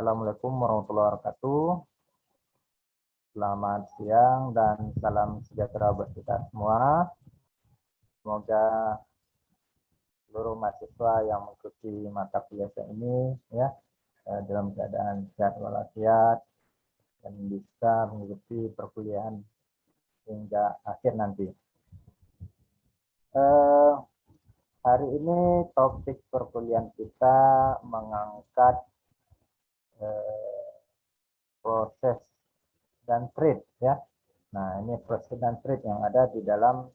Assalamualaikum warahmatullahi wabarakatuh. Selamat siang dan salam sejahtera buat kita semua. Semoga seluruh mahasiswa yang mengikuti mata kuliah ini ya dalam keadaan sehat walafiat dan bisa mengikuti perkuliahan hingga akhir nanti. Hari ini topik perkuliahan kita mengangkat proses dan thread ya. Nah, ini proses dan thread yang ada di dalam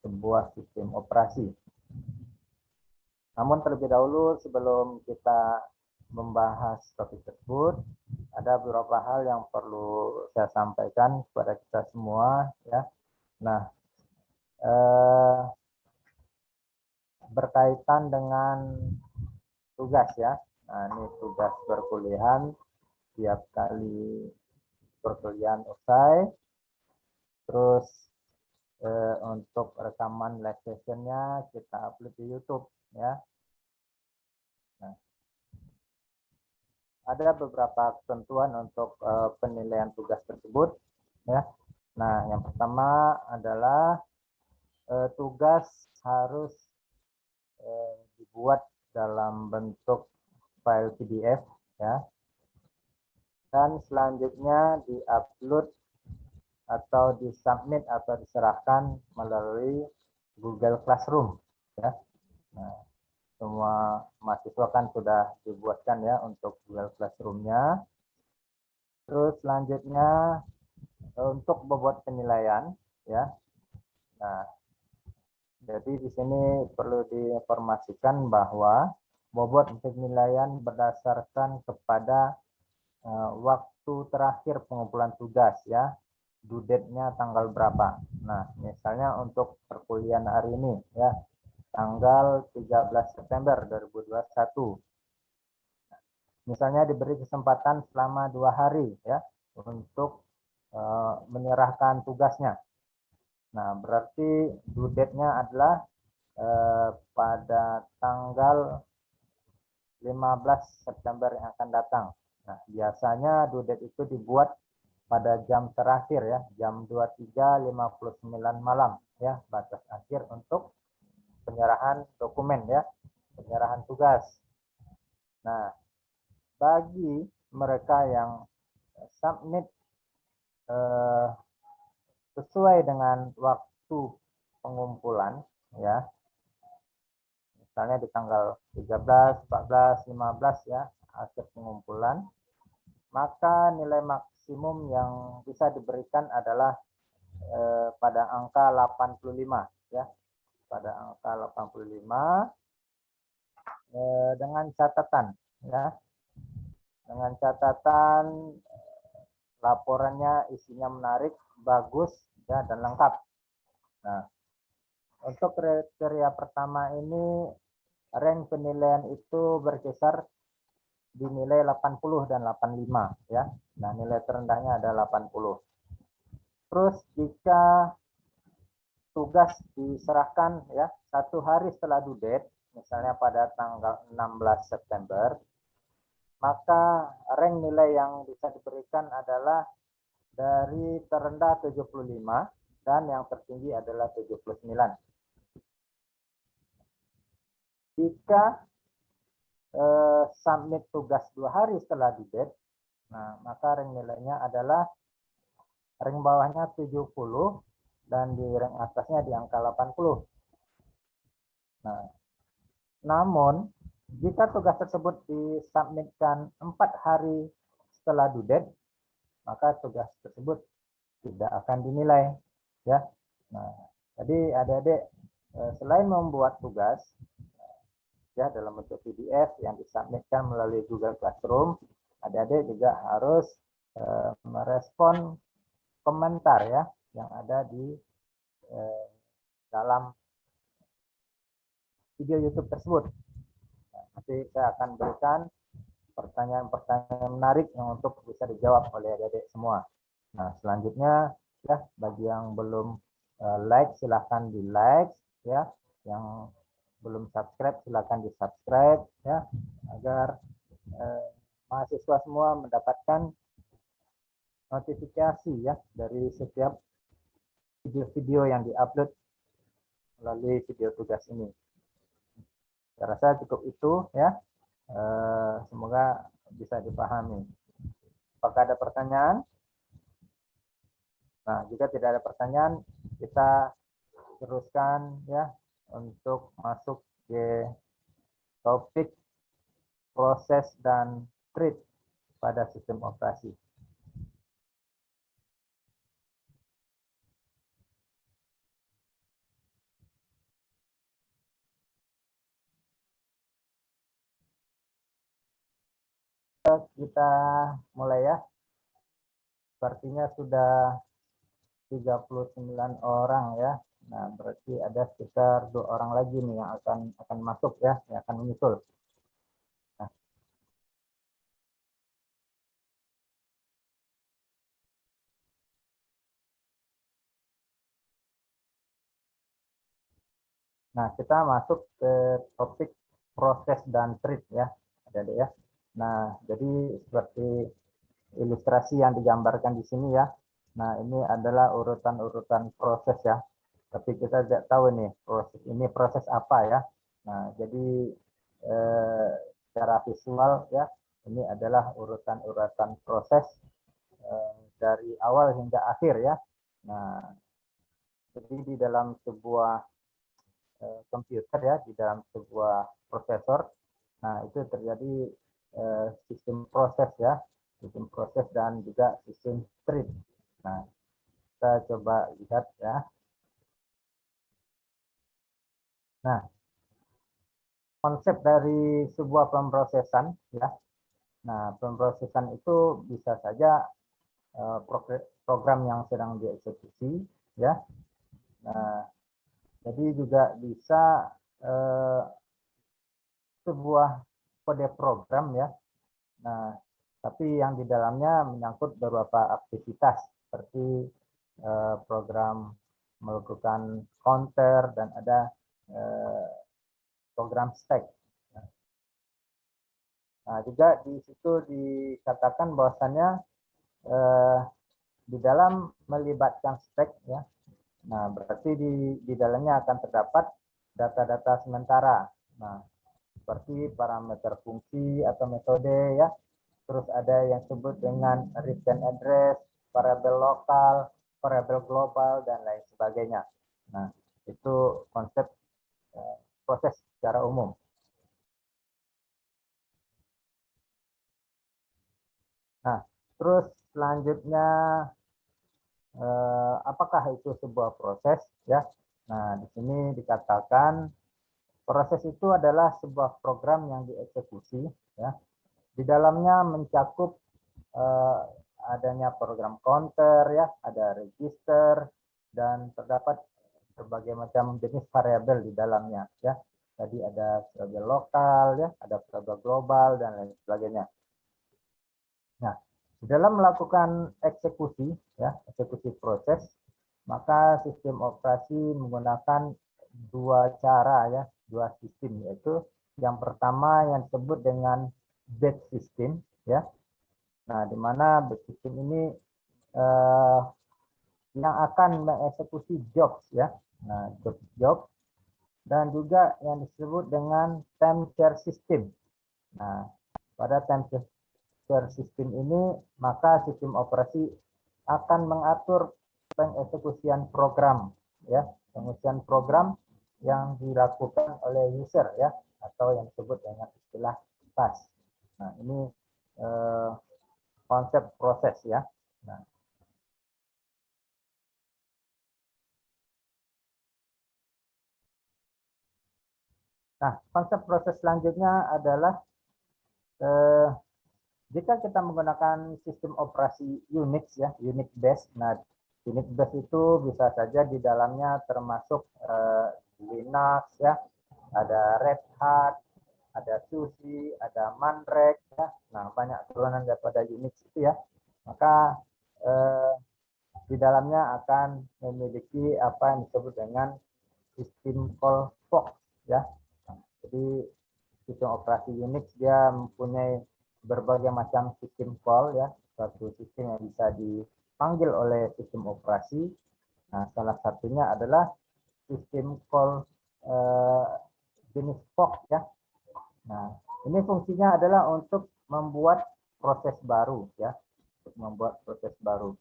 sebuah sistem operasi. Namun terlebih dahulu sebelum kita membahas topik tersebut, ada beberapa hal yang perlu saya sampaikan kepada kita semua ya. Nah, berkaitan dengan tugas ya. Nah, ini tugas perkuliahan tiap kali perkuliahan usai. Terus untuk rekaman live sessionnya kita upload di YouTube ya. Nah, ada beberapa ketentuan untuk penilaian tugas tersebut ya. Nah, yang pertama adalah tugas harus dibuat dalam bentuk file PDF ya. Dan selanjutnya diupload atau disubmit atau diserahkan melalui Google Classroom ya. Nah, semua mahasiswa kan sudah dibuatkan ya untuk Google Classroom-nya. Terus selanjutnya untuk membuat penilaian ya. Nah, jadi di sini perlu diinformasikan bahwa bobot penilaian berdasarkan kepada waktu terakhir pengumpulan tugas ya, due date-nya tanggal berapa. Nah, misalnya untuk perkuliahan hari ini ya, tanggal 13 September 2021. Misalnya diberi kesempatan selama 2 hari ya untuk menyerahkan tugasnya. Nah, berarti due date-nya adalah pada tanggal 15 September yang akan datang. Nah, biasanya due date itu dibuat pada jam terakhir ya, jam 23.59 malam ya, batas akhir untuk penyerahan dokumen ya, penyerahan tugas. Nah, bagi mereka yang submit sesuai dengan waktu pengumpulan ya, misalnya di tanggal 13, 14, 15 ya akhir pengumpulan, maka nilai maksimum yang bisa diberikan adalah pada angka 85 ya, pada angka 85 dengan catatan ya, dengan catatan laporannya isinya menarik, bagus ya, dan lengkap. Nah, untuk kriteria pertama ini rank penilaian itu berkisar di nilai 80 dan 85 ya. Nah, nilai terendahnya ada 80. Terus jika tugas diserahkan ya 1 hari setelah due date, misalnya pada tanggal 16 September, maka rank nilai yang bisa diberikan adalah dari terendah 75 dan yang tertinggi adalah 79. Jika submit tugas 2 hari setelah due date, nah maka rank nilainya adalah rank bawahnya 70 dan di rank atasnya di angka 80. Nah, namun jika tugas tersebut disubmitkan 4 hari setelah due date, maka tugas tersebut tidak akan dinilai ya. Nah, jadi adik-adik selain membuat tugas ya dalam bentuk PDF yang disubmitkan melalui Google Classroom, adik-adik juga harus merespon komentar ya yang ada di dalam video YouTube tersebut. Nah, nanti saya akan berikan pertanyaan-pertanyaan menarik yang untuk bisa dijawab oleh adik-adik semua. Nah, selanjutnya ya bagi yang belum like silahkan di like ya, yang belum subscribe silahkan di subscribe ya, agar mahasiswa semua mendapatkan notifikasi ya dari setiap video-video yang diupload melalui video tugas ini. Saya rasa cukup itu ya. Semoga bisa dipahami. Apakah ada pertanyaan? Nah, jika tidak ada pertanyaan, kita teruskan ya untuk masuk ke topik proses dan treat pada sistem operasi. Kita mulai ya. Sepertinya sudah 39 orang ya. Nah, berarti ada sekitar 2 orang lagi nih yang akan masuk ya, yang akan menyusul. Nah, kita masuk ke topik proses dan treat ya, adik-adik ya. Nah, jadi seperti ilustrasi yang digambarkan di sini ya. Nah, ini adalah urutan-urutan proses ya. Tapi kita tidak tahu nih proses apa ya. Nah, jadi secara visual ya, ini adalah urutan-urutan proses dari awal hingga akhir ya. Nah, jadi di dalam sebuah komputer ya, di dalam sebuah prosesor. Nah, itu terjadi sistem proses ya, sistem proses dan juga sistem treat. Nah, kita coba lihat ya. Nah, konsep dari sebuah pemrosesan ya. Nah, pemrosesan itu bisa saja program yang sedang dieksekusi ya. Nah, jadi juga bisa sebuah kode program ya. Nah, tapi yang di dalamnya menyangkut beberapa aktivitas seperti program melakukan counter dan ada program stack. Nah, juga di situ dikatakan bahwasannya di dalam melibatkan stack ya. Nah, berarti di dalamnya akan terdapat data-data sementara. Nah, seperti parameter fungsi atau metode ya. Terus ada yang disebut dengan return address, variabel lokal, variabel global, dan lain sebagainya. Nah, itu konsep proses secara umum. Nah, terus selanjutnya apakah itu sebuah proses ya? Nah, di sini dikatakan proses itu adalah sebuah program yang dieksekusi ya. Di dalamnya mencakup adanya program counter ya, ada register dan terdapat berbagai macam jenis variabel di dalamnya ya. Tadi ada variabel lokal ya, ada variabel global dan lain sebagainya. Nah, di dalam melakukan eksekusi ya, eksekusi proses, maka sistem operasi menggunakan dua cara ya, dua sistem, yaitu yang pertama yang disebut dengan batch system ya. Nah, di mana batch system ini yang akan mengeksekusi jobs ya. Nah, job dan juga yang disebut dengan time share system. Nah, pada time share system ini maka sistem operasi akan mengatur pengeksekusian program ya, pengeksekusian program yang dilakukan oleh user ya, atau yang disebut dengan istilah task. Nah, ini konsep proses ya. Nah, konsep proses selanjutnya adalah jika kita menggunakan sistem operasi Unix ya, Unix based. Nah, Unix based itu bisa saja di dalamnya termasuk Linux ya, ada Red Hat, ada SUSE, ada Mandrake ya. Nah, banyak turunan daripada Unix itu ya. Maka di dalamnya akan memiliki apa yang disebut dengan sistem call box ya. Nah, jadi sistem operasi Unix dia mempunyai berbagai macam sistem call ya, suatu sistem yang bisa dipanggil oleh sistem operasi. Nah, salah satunya adalah sistem call jenis POC ya. Nah, ini fungsinya adalah untuk membuat proses baru ya, untuk membuat proses baru.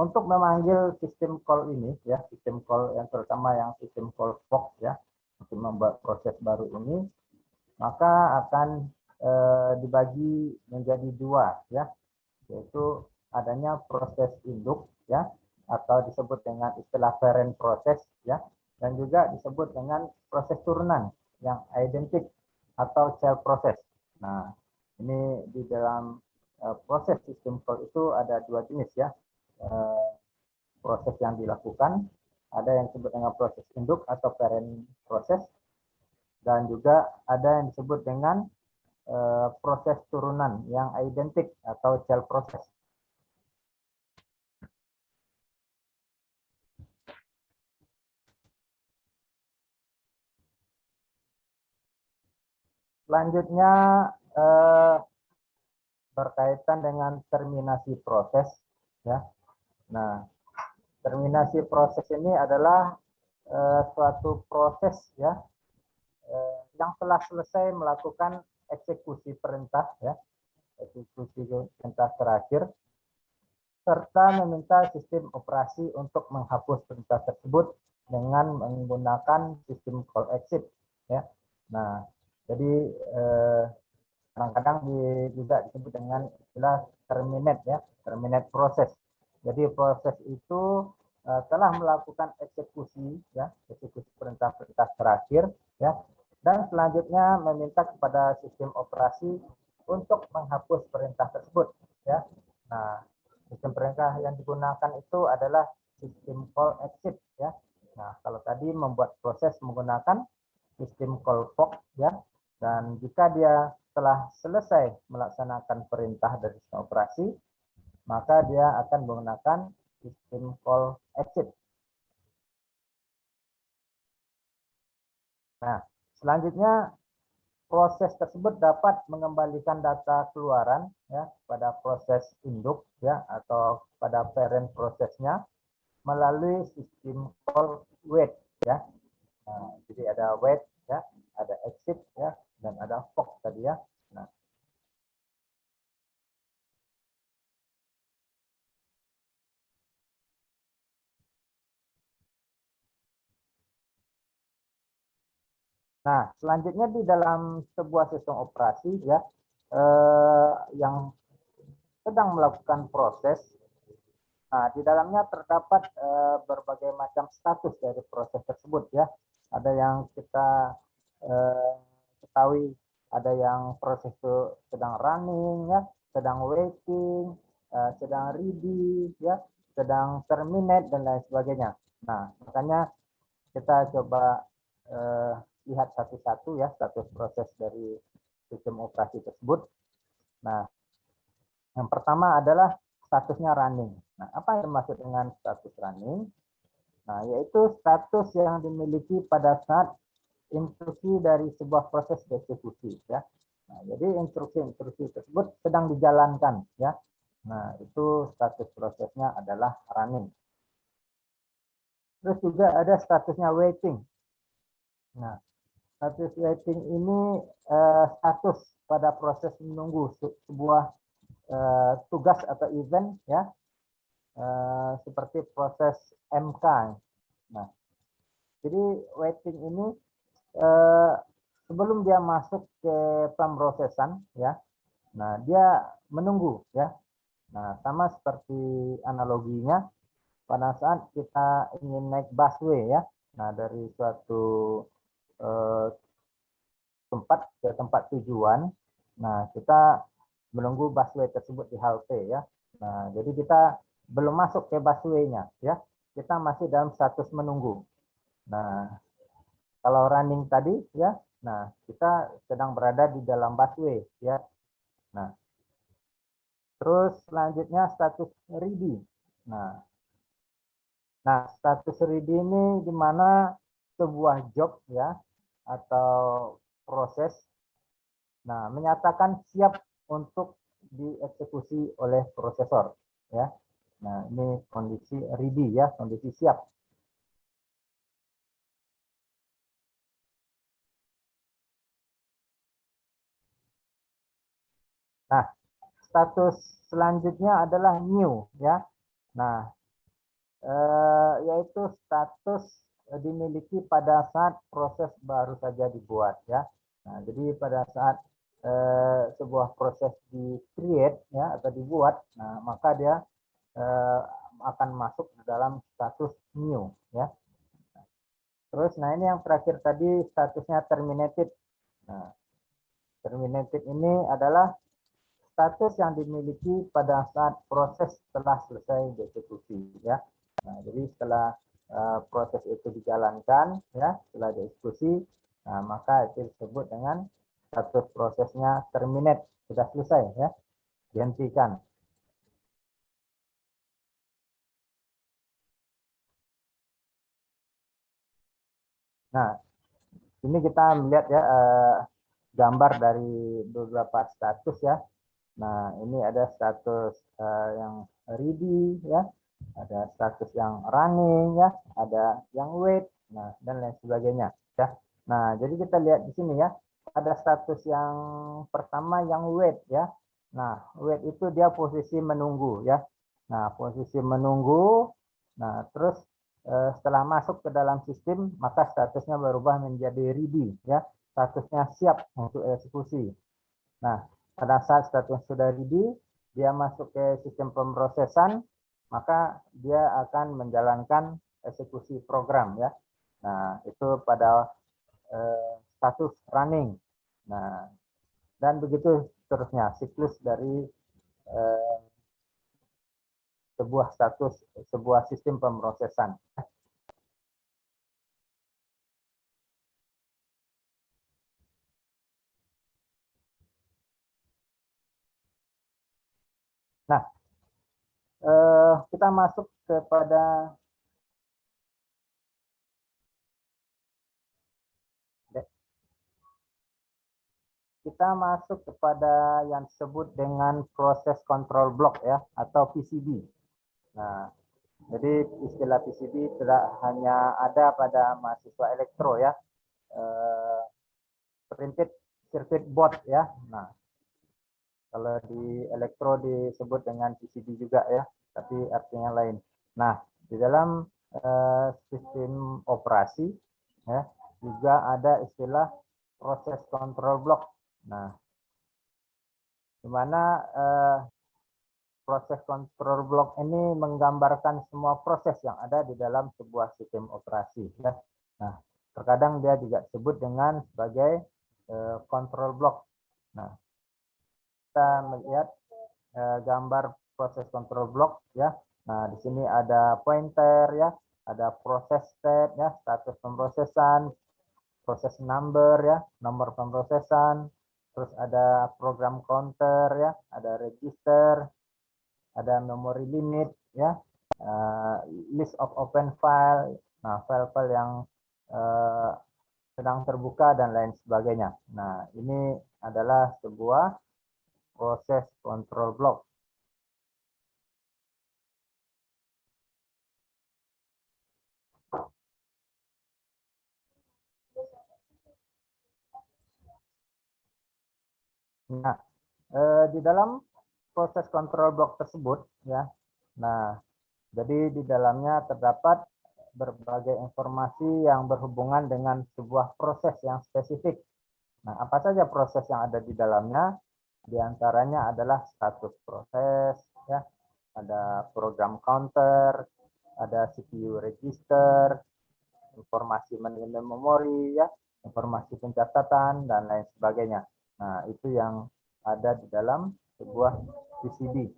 Untuk memanggil sistem call ini ya, sistem call yang terutama yang sistem call POC ya, untuk membuat proses baru ini, maka akan dibagi menjadi dua ya, yaitu adanya proses induk ya, atau disebut dengan istilah parent proses ya, dan juga disebut dengan proses turunan yang identik atau child process. Nah, ini di dalam proses sistem call itu ada dua jenis ya, proses yang dilakukan, ada yang disebut dengan proses induk atau parent proses, dan juga ada yang disebut dengan proses turunan yang identik atau child process. Selanjutnya berkaitan dengan terminasi proses ya. Nah, terminasi proses ini adalah suatu proses ya yang telah selesai melakukan eksekusi perintah ya, eksekusi perintah terakhir, serta meminta sistem operasi untuk menghapus perintah tersebut dengan menggunakan sistem call exit ya. Nah, jadi kadang-kadang juga disebut dengan istilah terminate ya, terminate proses. Jadi proses itu telah melakukan eksekusi ya, eksekusi perintah-perintah terakhir ya, dan selanjutnya meminta kepada sistem operasi untuk menghapus perintah tersebut ya. Nah, sistem perintah yang digunakan itu adalah sistem call exit ya. Nah, kalau tadi membuat proses menggunakan sistem call POC ya, dan jika dia telah selesai melaksanakan perintah dari sistem operasi, maka dia akan menggunakan sistem call exit. Nah, selanjutnya proses tersebut dapat mengembalikan data keluaran ya pada proses induk ya atau pada parent prosesnya melalui sistem call wait ya. Nah, jadi ada wait ya, ada exit ya, dan ada POC tadi ya. Nah, selanjutnya di dalam sebuah sistem operasi ya yang sedang melakukan proses, nah di dalamnya terdapat berbagai macam status dari proses tersebut ya. Ada yang kita ketahui, ada yang proses itu sedang running ya, sedang waiting, sedang ready ya, sedang terminate dan lain sebagainya. Nah, makanya kita coba lihat satu-satu ya status proses dari sistem operasi tersebut. Nah, yang pertama adalah statusnya running. Nah, apa yang dimaksud dengan status running? Nah, yaitu status yang dimiliki pada saat instruksi dari sebuah proses eksekusi ya. Nah, jadi instruksi-instruksi tersebut sedang dijalankan ya. Nah, itu status prosesnya adalah running. Terus juga ada statusnya waiting. Nah, status waiting ini status pada proses menunggu sebuah tugas atau event ya, seperti proses MK. Nah, jadi waiting ini sebelum dia masuk ke pemrosesan ya, nah dia menunggu ya. Nah, sama seperti analoginya pada saat kita ingin naik busway ya. Nah, dari suatu tempat ke tempat tujuan. Nah, kita menunggu busway tersebut di halte ya. Nah, jadi kita belum masuk ke busway-nya ya. Kita masih dalam status menunggu. Nah, kalau running tadi ya, nah kita sedang berada di dalam busway ya. Nah, terus selanjutnya status ready. Nah, status ready ini di mana sebuah job ya atau proses. Nah, menyatakan siap untuk dieksekusi oleh prosesor, ya. Nah, ini kondisi ready ya, kondisi siap. Nah, status selanjutnya adalah new ya. Nah, yaitu status dimiliki pada saat proses baru saja dibuat ya. Nah, jadi pada saat sebuah proses di create ya atau dibuat, nah maka dia akan masuk ke dalam status new ya. Terus, nah ini yang terakhir tadi statusnya terminated. Nah, terminated ini adalah status yang dimiliki pada saat proses telah selesai dieksekusi ya. Nah, jadi setelah proses itu dijalankan ya, setelah dieksekusi, nah maka itu disebut dengan status prosesnya terminate, sudah selesai ya, dihentikan. Nah, ini kita melihat ya gambar dari beberapa status ya. Nah, ini ada status yang ready ya, ada status yang running ya, ada yang wait, nah dan lain sebagainya ya. Nah, jadi kita lihat di sini ya, ada status yang pertama yang wait ya. Nah, wait itu dia posisi menunggu ya. Nah, posisi menunggu. Nah, terus setelah masuk ke dalam sistem, maka statusnya berubah menjadi ready ya. Statusnya siap untuk eksekusi. Nah, pada saat status sudah ready, dia masuk ke sistem pemrosesan, maka dia akan menjalankan eksekusi program ya. Nah, itu pada status running. Nah, dan begitu seterusnya siklus dari sebuah status, sebuah sistem pemrosesan. Nah, kita masuk kepada yang disebut dengan proses control block ya atau PCB. Nah, jadi istilah PCB tidak hanya ada pada mahasiswa elektro ya, printed circuit board ya. Nah, kalau di elektro disebut dengan PCB juga ya, tapi artinya lain. Nah, di dalam sistem operasi ya juga ada istilah proses control block. Nah, di mana proses control block ini menggambarkan semua proses yang ada di dalam sebuah sistem operasi. Ya. Nah, terkadang dia juga disebut dengan sebagai control block. Nah, kita melihat gambar proses control block ya. Nah, di sini ada pointer ya, ada proses state ya, status pemrosesan, proses number ya, nomor pemrosesan, terus ada program counter ya, ada register, ada memory limit ya, list of open file, nah file-file yang sedang terbuka dan lain sebagainya. Nah, ini adalah sebuah proses control block. Nah, di dalam proses control block tersebut ya. Nah, jadi di dalamnya terdapat berbagai informasi yang berhubungan dengan sebuah proses yang spesifik. Nah, apa saja proses yang ada di dalamnya? Di antaranya adalah status proses ya, ada program counter, ada CPU register, informasi memori ya, informasi pencatatan dan lain sebagainya. Nah, itu yang ada di dalam sebuah PCB.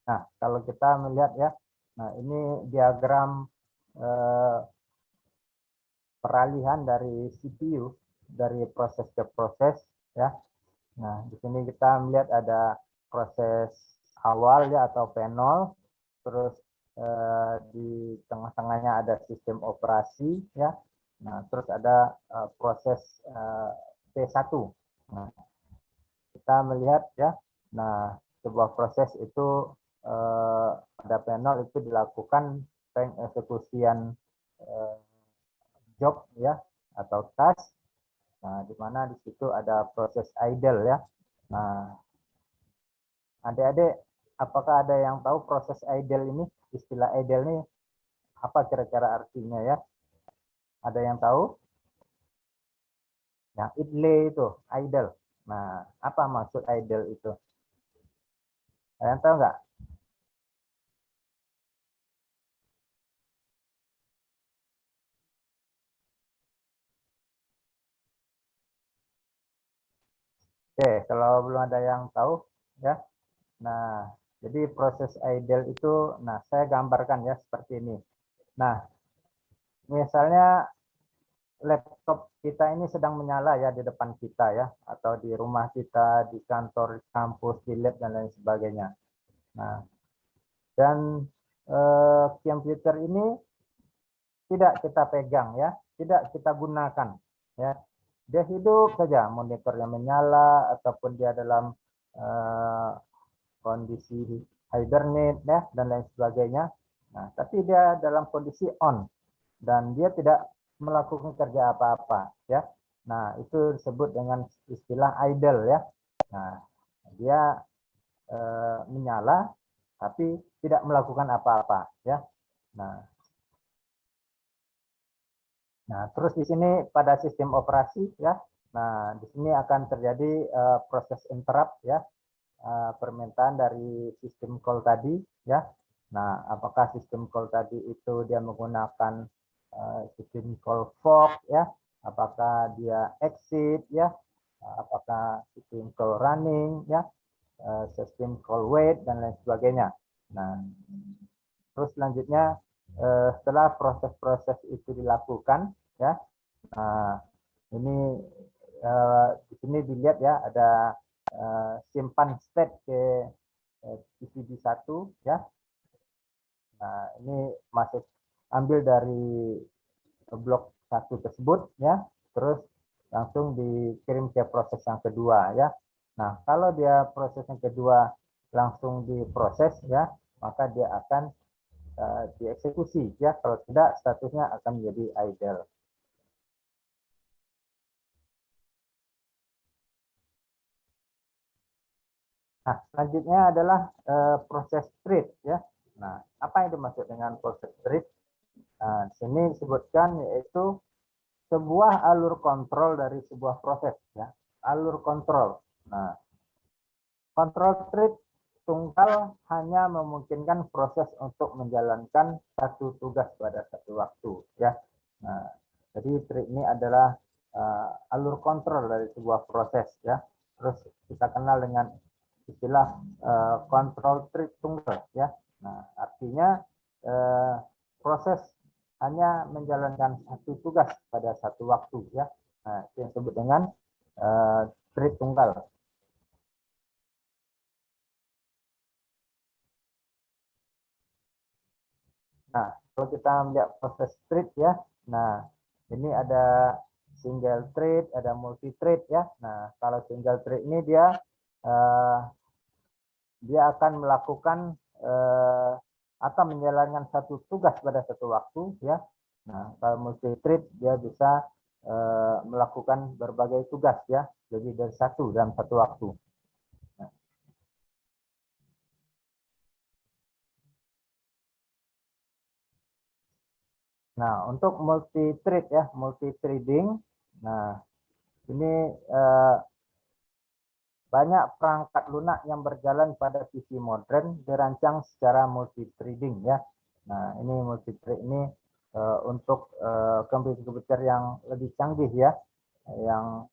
Nah, kalau kita melihat ya, nah ini diagram peralihan dari CPU dari proses ke proses ya. Nah, di sini kita melihat ada proses awal ya atau P0. terus di tengah-tengahnya ada sistem operasi, ya. Nah, terus ada proses P1. Nah, kita melihat, ya. Nah, sebuah proses itu pada panel itu dilakukan pengeksekusian job, ya, atau task. Nah, di mana di situ ada proses idle, ya. Nah, adik-adik, apakah ada yang tahu proses idle ini? Istilah idle ini apa kira-kira artinya, ya? Ada yang tahu? Yang idle itu, idle. Nah, apa maksud idle itu? Ada yang tahu nggak? Oke, kalau belum ada yang tahu, ya. Nah, jadi proses idle itu, nah saya gambarkan ya seperti ini. Nah, misalnya laptop kita ini sedang menyala ya di depan kita, ya, atau di rumah kita, di kantor, di kampus, di lab dan lain sebagainya. Nah, dan komputer ini tidak kita pegang, ya, tidak kita gunakan, ya. Dia hidup saja, monitornya menyala ataupun dia dalam kondisi hibernate, ya, dan lain sebagainya. Nah, tapi dia dalam kondisi on dan dia tidak melakukan kerja apa-apa, ya. Nah, itu disebut dengan istilah idle, ya. Nah, dia menyala tapi tidak melakukan apa-apa, ya. Nah, terus di sini pada sistem operasi, ya. Nah, di sini akan terjadi proses interrupt, ya, permintaan dari sistem call tadi, ya. Nah, apakah sistem call tadi itu dia menggunakan sistem call fork, ya, apakah dia exit, ya, apakah sistem call running, ya, sistem call wait dan lain sebagainya. Nah, terus selanjutnya setelah proses-proses itu dilakukan, ya. Nah, ini di sini dilihat, ya, ada simpan state ke PCB1, ya. Nah, ini masuk ambil dari blok 1 tersebut, ya. Terus langsung dikirim ke proses yang kedua, ya. Nah, kalau dia proses yang kedua langsung diproses, ya, maka dia akan dieksekusi, ya. Kalau tidak, statusnya akan menjadi idle. Nah, selanjutnya adalah proses treat, ya. Nah, apa yang dimaksud dengan proses treat? Nah, di sini disebutkan yaitu sebuah alur kontrol dari sebuah proses, ya. Alur kontrol. Nah, kontrol treat tunggal hanya memungkinkan proses untuk menjalankan satu tugas pada satu waktu, ya. Nah, jadi treat ini adalah alur kontrol dari sebuah proses, ya. Terus kita kenal dengan istilah control treat tunggal, ya. Nah, artinya proses hanya menjalankan satu tugas pada satu waktu, ya. Nah, itu yang disebut dengan treat tunggal. Nah, kalau kita melihat proses treat, ya. Nah, ini ada single thread, ada multi thread, ya. Nah, kalau single thread ini dia akan melakukan atau menjalankan satu tugas pada satu waktu, ya. Nah, kalau multi thread dia bisa melakukan berbagai tugas, ya. Jadi dari satu dalam satu waktu. Nah, untuk multi thread, ya, multi threading. Nah, ini banyak perangkat lunak yang berjalan pada PC modern dirancang secara multi-threading, ya. Nah, ini multi-thread ini untuk komputer-komputer yang lebih canggih, ya, yang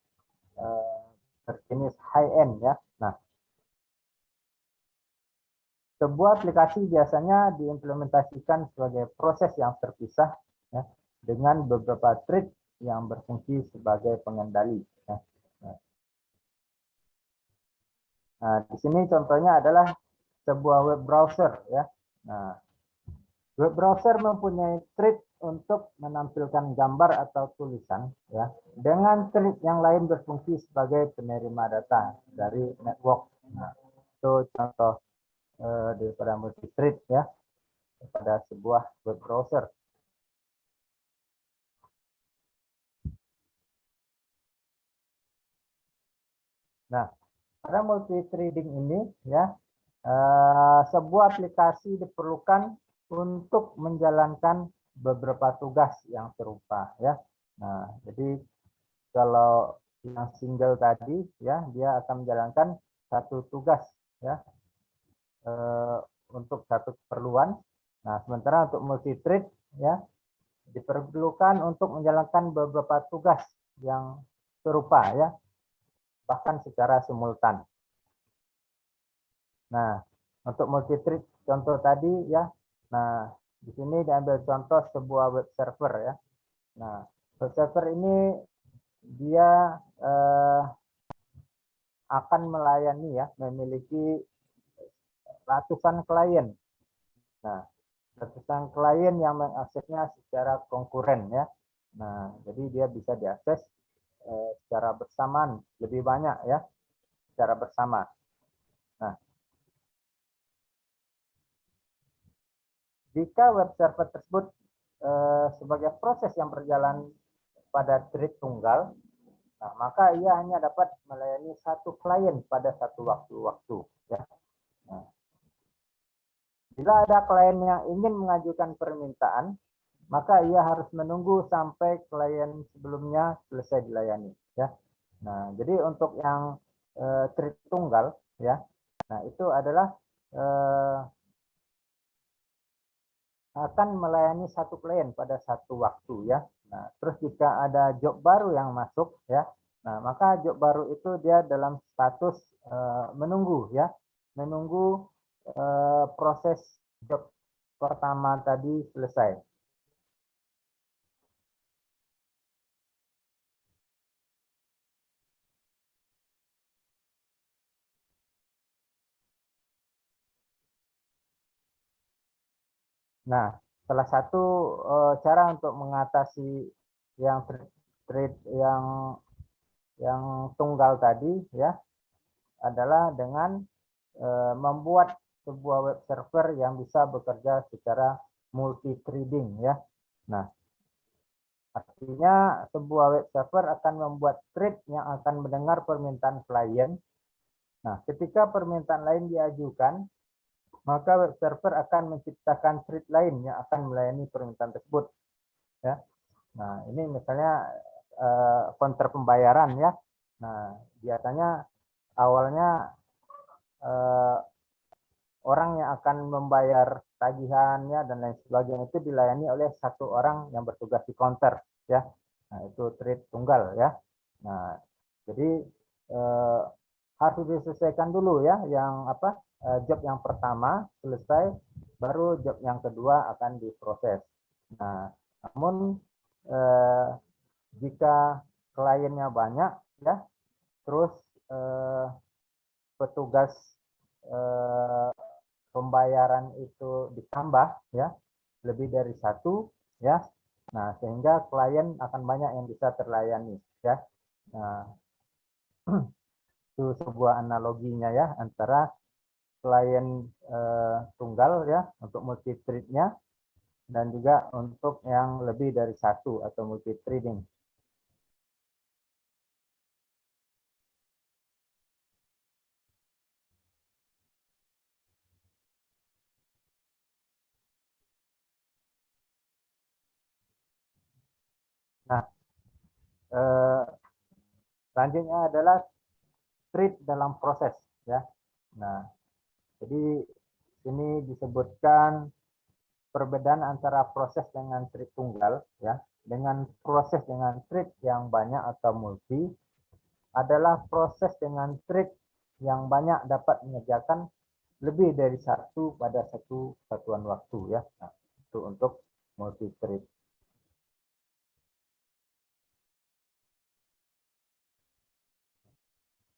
berjenis high-end, ya. Nah, sebuah aplikasi biasanya diimplementasikan sebagai proses yang terpisah, ya, dengan beberapa thread yang berfungsi sebagai pengendali, ya. Nah, di sini contohnya adalah sebuah web browser, ya. Nah, web browser mempunyai thread untuk menampilkan gambar atau tulisan, ya, dengan thread yang lain berfungsi sebagai penerima data dari network. Nah, itu contoh daripada multi-thread ya pada sebuah web browser. Nah, pada multi-threading ini ya sebuah aplikasi diperlukan untuk menjalankan beberapa tugas yang serupa ya. Nah, jadi kalau yang single tadi ya dia akan menjalankan satu tugas ya untuk satu keperluan. Nah, sementara untuk multi-thread ya diperlukan untuk menjalankan beberapa tugas yang serupa ya, bahkan secara simultan. Nah, untuk multi-thread contoh tadi ya, nah di sini diambil contoh sebuah web server ya. Nah, web server ini dia akan melayani ya, memiliki ratusan klien. Nah, ratusan klien yang mengaksesnya secara konkuren ya. Nah, jadi dia bisa diakses secara bersamaan lebih banyak ya, secara bersama. Nah, jika web server tersebut sebagai proses yang berjalan pada thread tunggal, nah, maka ia hanya dapat melayani satu klien pada satu waktu-waktu. Ya. Nah, bila ada klien yang ingin mengajukan permintaan, maka ia harus menunggu sampai klien sebelumnya selesai dilayani. Ya. Nah, jadi untuk yang thread tunggal, ya, nah itu adalah akan melayani satu klien pada satu waktu ya. Nah, terus jika ada job baru yang masuk ya, nah maka job baru itu dia dalam status menunggu ya, menunggu proses job pertama tadi selesai. Nah, salah satu cara untuk mengatasi yang thread yang tunggal tadi ya adalah dengan membuat sebuah web server yang bisa bekerja secara multi threading ya. Nah, artinya sebuah web server akan membuat thread yang akan mendengar permintaan klien. Nah, ketika permintaan lain diajukan, maka web server akan menciptakan thread lain yang akan melayani permintaan tersebut ya. Nah, ini misalnya counter pembayaran ya. Nah, biasanya awalnya orang yang akan membayar tagihannya dan lain sebagainya itu dilayani oleh satu orang yang bertugas di counter ya. Nah, itu thread tunggal ya. Nah, jadi harus diselesaikan dulu ya yang apa job yang pertama selesai, baru job yang kedua akan diproses. Nah, namun jika kliennya banyak ya, terus petugas pembayaran itu ditambah ya, lebih dari satu ya. Nah, sehingga klien akan banyak yang bisa terlayani ya. Nah, itu sebuah analoginya ya antara klien tunggal ya untuk multi thread-nya dan juga untuk yang lebih dari satu atau multi threading. Nah, selanjutnya adalah thread dalam proses ya. Nah, jadi ini disebutkan perbedaan antara proses dengan thread tunggal ya dengan proses dengan thread yang banyak atau multi adalah proses dengan thread yang banyak dapat mengerjakan lebih dari satu pada satu satuan waktu ya. Nah, itu untuk multi thread.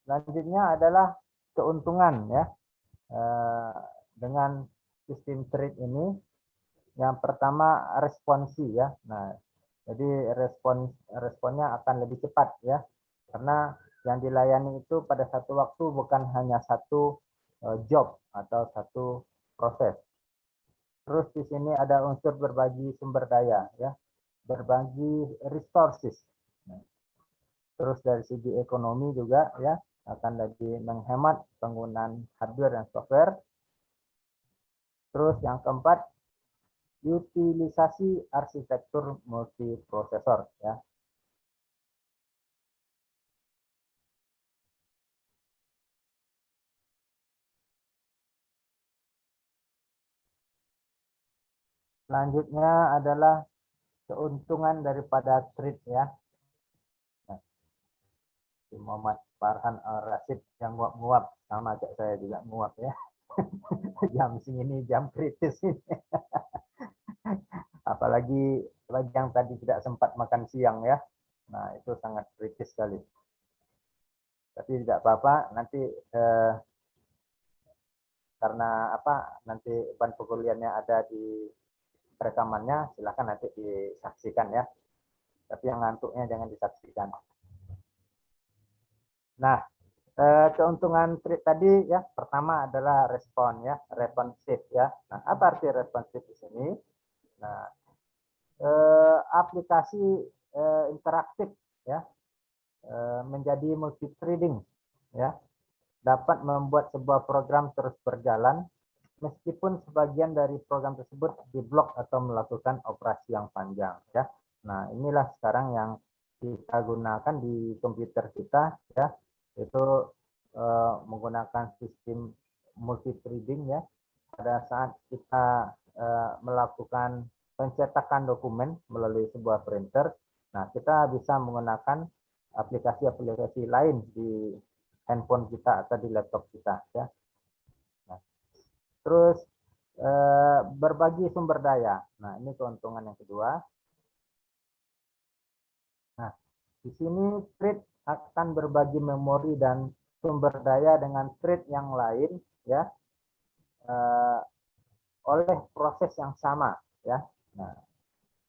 Selanjutnya adalah keuntungan ya dengan sistem trade ini, yang pertama responsi ya. Nah, jadi responnya akan lebih cepat ya, karena yang dilayani itu pada satu waktu bukan hanya satu job atau satu proses. Terus di sini ada unsur berbagi sumber daya ya, berbagi resources. Nah, terus dari segi ekonomi juga ya, akan lebih menghemat penggunaan hardware dan software. Terus yang keempat, utilisasi arsitektur multiprosesor ya. Selanjutnya adalah keuntungan daripada trade ya. Nah, Muhammad Farhan Al-Rasyid yang nguap-nguap, sama kayak saya juga nguap ya. Jam segini jam kritis ini. Apalagi bagi yang tadi tidak sempat makan siang ya. Nah, itu sangat kritis sekali. Tapi tidak apa-apa, nanti karena apa, nanti bahan perkuliahannya ada di rekamannya, silakan nanti disaksikan ya. Tapi yang ngantuknya jangan disaksikan. Nah, keuntungan trade tadi ya, pertama adalah respon ya, responsif ya. Nah, apa arti responsif di sini? Nah, aplikasi interaktif ya, menjadi multi trading ya, dapat membuat sebuah program terus berjalan meskipun sebagian dari program tersebut diblok atau melakukan operasi yang panjang ya. Nah, inilah sekarang yang kita gunakan di komputer kita ya, itu menggunakan sistem multi threading ya. Pada saat kita melakukan pencetakan dokumen melalui sebuah printer, nah kita bisa menggunakan aplikasi-aplikasi lain di handphone kita atau di laptop kita ya. Nah, terus berbagi sumber daya. Nah, ini keuntungan yang kedua. Nah, di sini thread akan berbagi memori dan sumber daya dengan thread yang lain ya, oleh proses yang sama ya. Nah,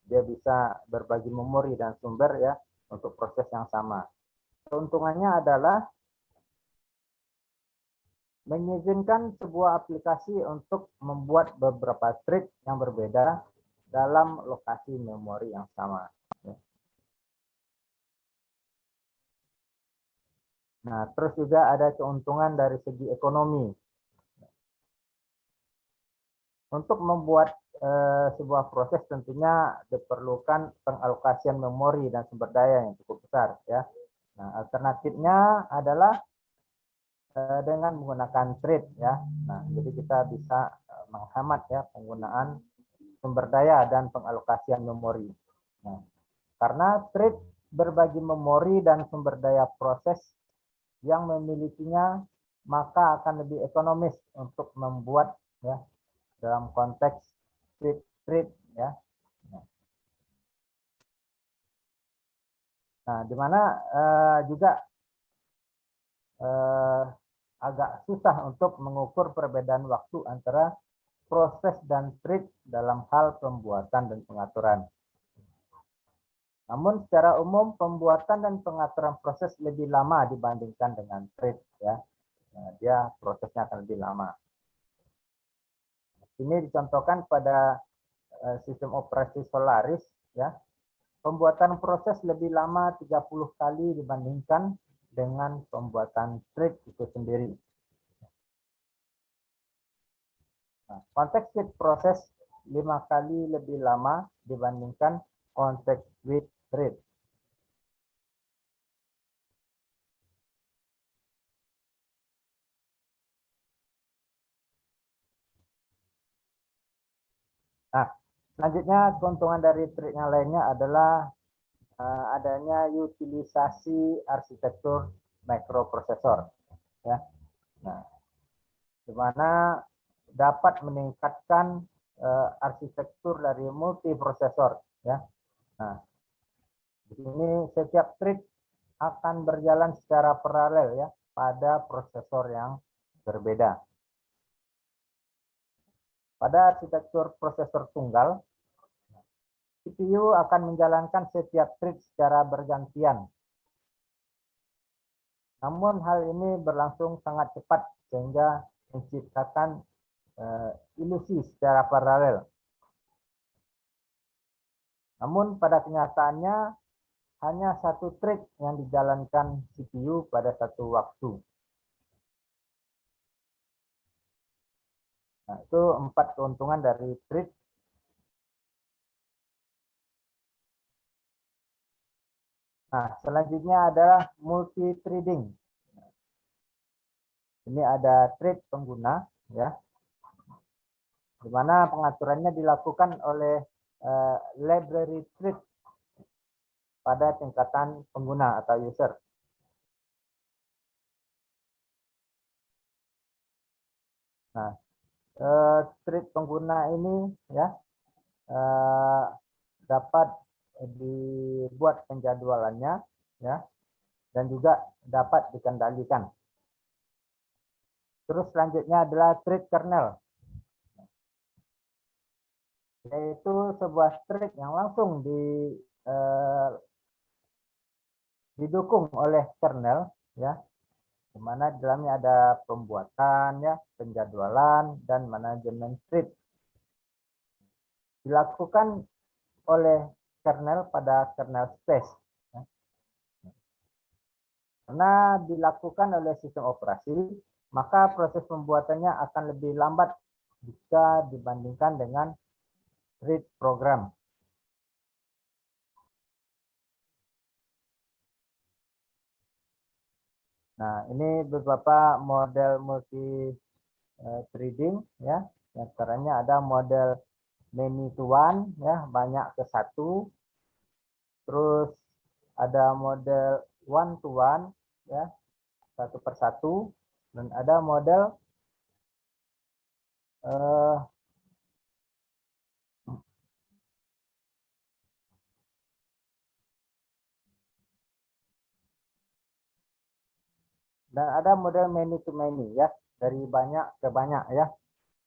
dia bisa berbagi memori dan sumber ya untuk proses yang sama. Keuntungannya adalah mengizinkan sebuah aplikasi untuk membuat beberapa thread yang berbeda dalam lokasi memori yang sama. Nah, terus juga ada keuntungan dari segi ekonomi. Untuk membuat sebuah proses tentunya diperlukan pengalokasian memori dan sumber daya yang cukup besar ya. Nah, alternatifnya adalah dengan menggunakan thread ya. Nah, jadi kita bisa menghemat ya penggunaan sumber daya dan pengalokasian memori. Nah, karena thread berbagi memori dan sumber daya proses yang memilikinya, maka akan lebih ekonomis untuk membuat ya dalam konteks thread ya. Nah, di mana juga agak susah untuk mengukur perbedaan waktu antara proses dan thread dalam hal pembuatan dan pengaturan. Namun secara umum pembuatan dan pengaturan proses lebih lama dibandingkan dengan thread ya. Nah, dia prosesnya akan lebih lama. Ini dicontohkan pada sistem operasi Solaris ya. Pembuatan proses lebih lama 30 kali dibandingkan dengan pembuatan thread itu sendiri. Nah, konteks with proses 5 kali lebih lama dibandingkan konteks with thread. Nah, selanjutnya keuntungan dari thread yang lainnya adalah adanya utilisasi arsitektur microprosesor ya. Nah, di mana dapat meningkatkan arsitektur dari multiprosesor ya. Nah, di sini setiap thread akan berjalan secara paralel ya pada prosesor yang berbeda. Pada arsitektur prosesor tunggal, CPU akan menjalankan setiap thread secara bergantian. Namun hal ini berlangsung sangat cepat sehingga menciptakan ilusi secara paralel. Namun pada kenyataannya hanya satu thread yang dijalankan CPU pada satu waktu. Nah, itu 4 keuntungan dari thread. Nah, selanjutnya adalah multi-threading. Ini ada thread pengguna, ya, di mana pengaturannya dilakukan oleh library thread pada tingkatan pengguna atau user. Nah, thread pengguna ini ya dapat dibuat penjadwalannya, ya, dan juga dapat dikendalikan. Terus selanjutnya adalah thread kernel, yaitu sebuah thread yang langsung didukung oleh kernel, ya, di mana di dalamnya ada pembuatan, ya, penjadwalan dan manajemen thread. Dilakukan oleh kernel pada kernel space. Karena dilakukan oleh sistem operasi, maka proses pembuatannya akan lebih lambat jika dibandingkan dengan thread program. Nah, ini beberapa model multi threading, ya. Di antaranya ada model many to one, ya, banyak ke satu. Terus ada model one to one, ya, satu per satu. Dan ada model dan ada model many to many, ya, dari banyak ke banyak, ya.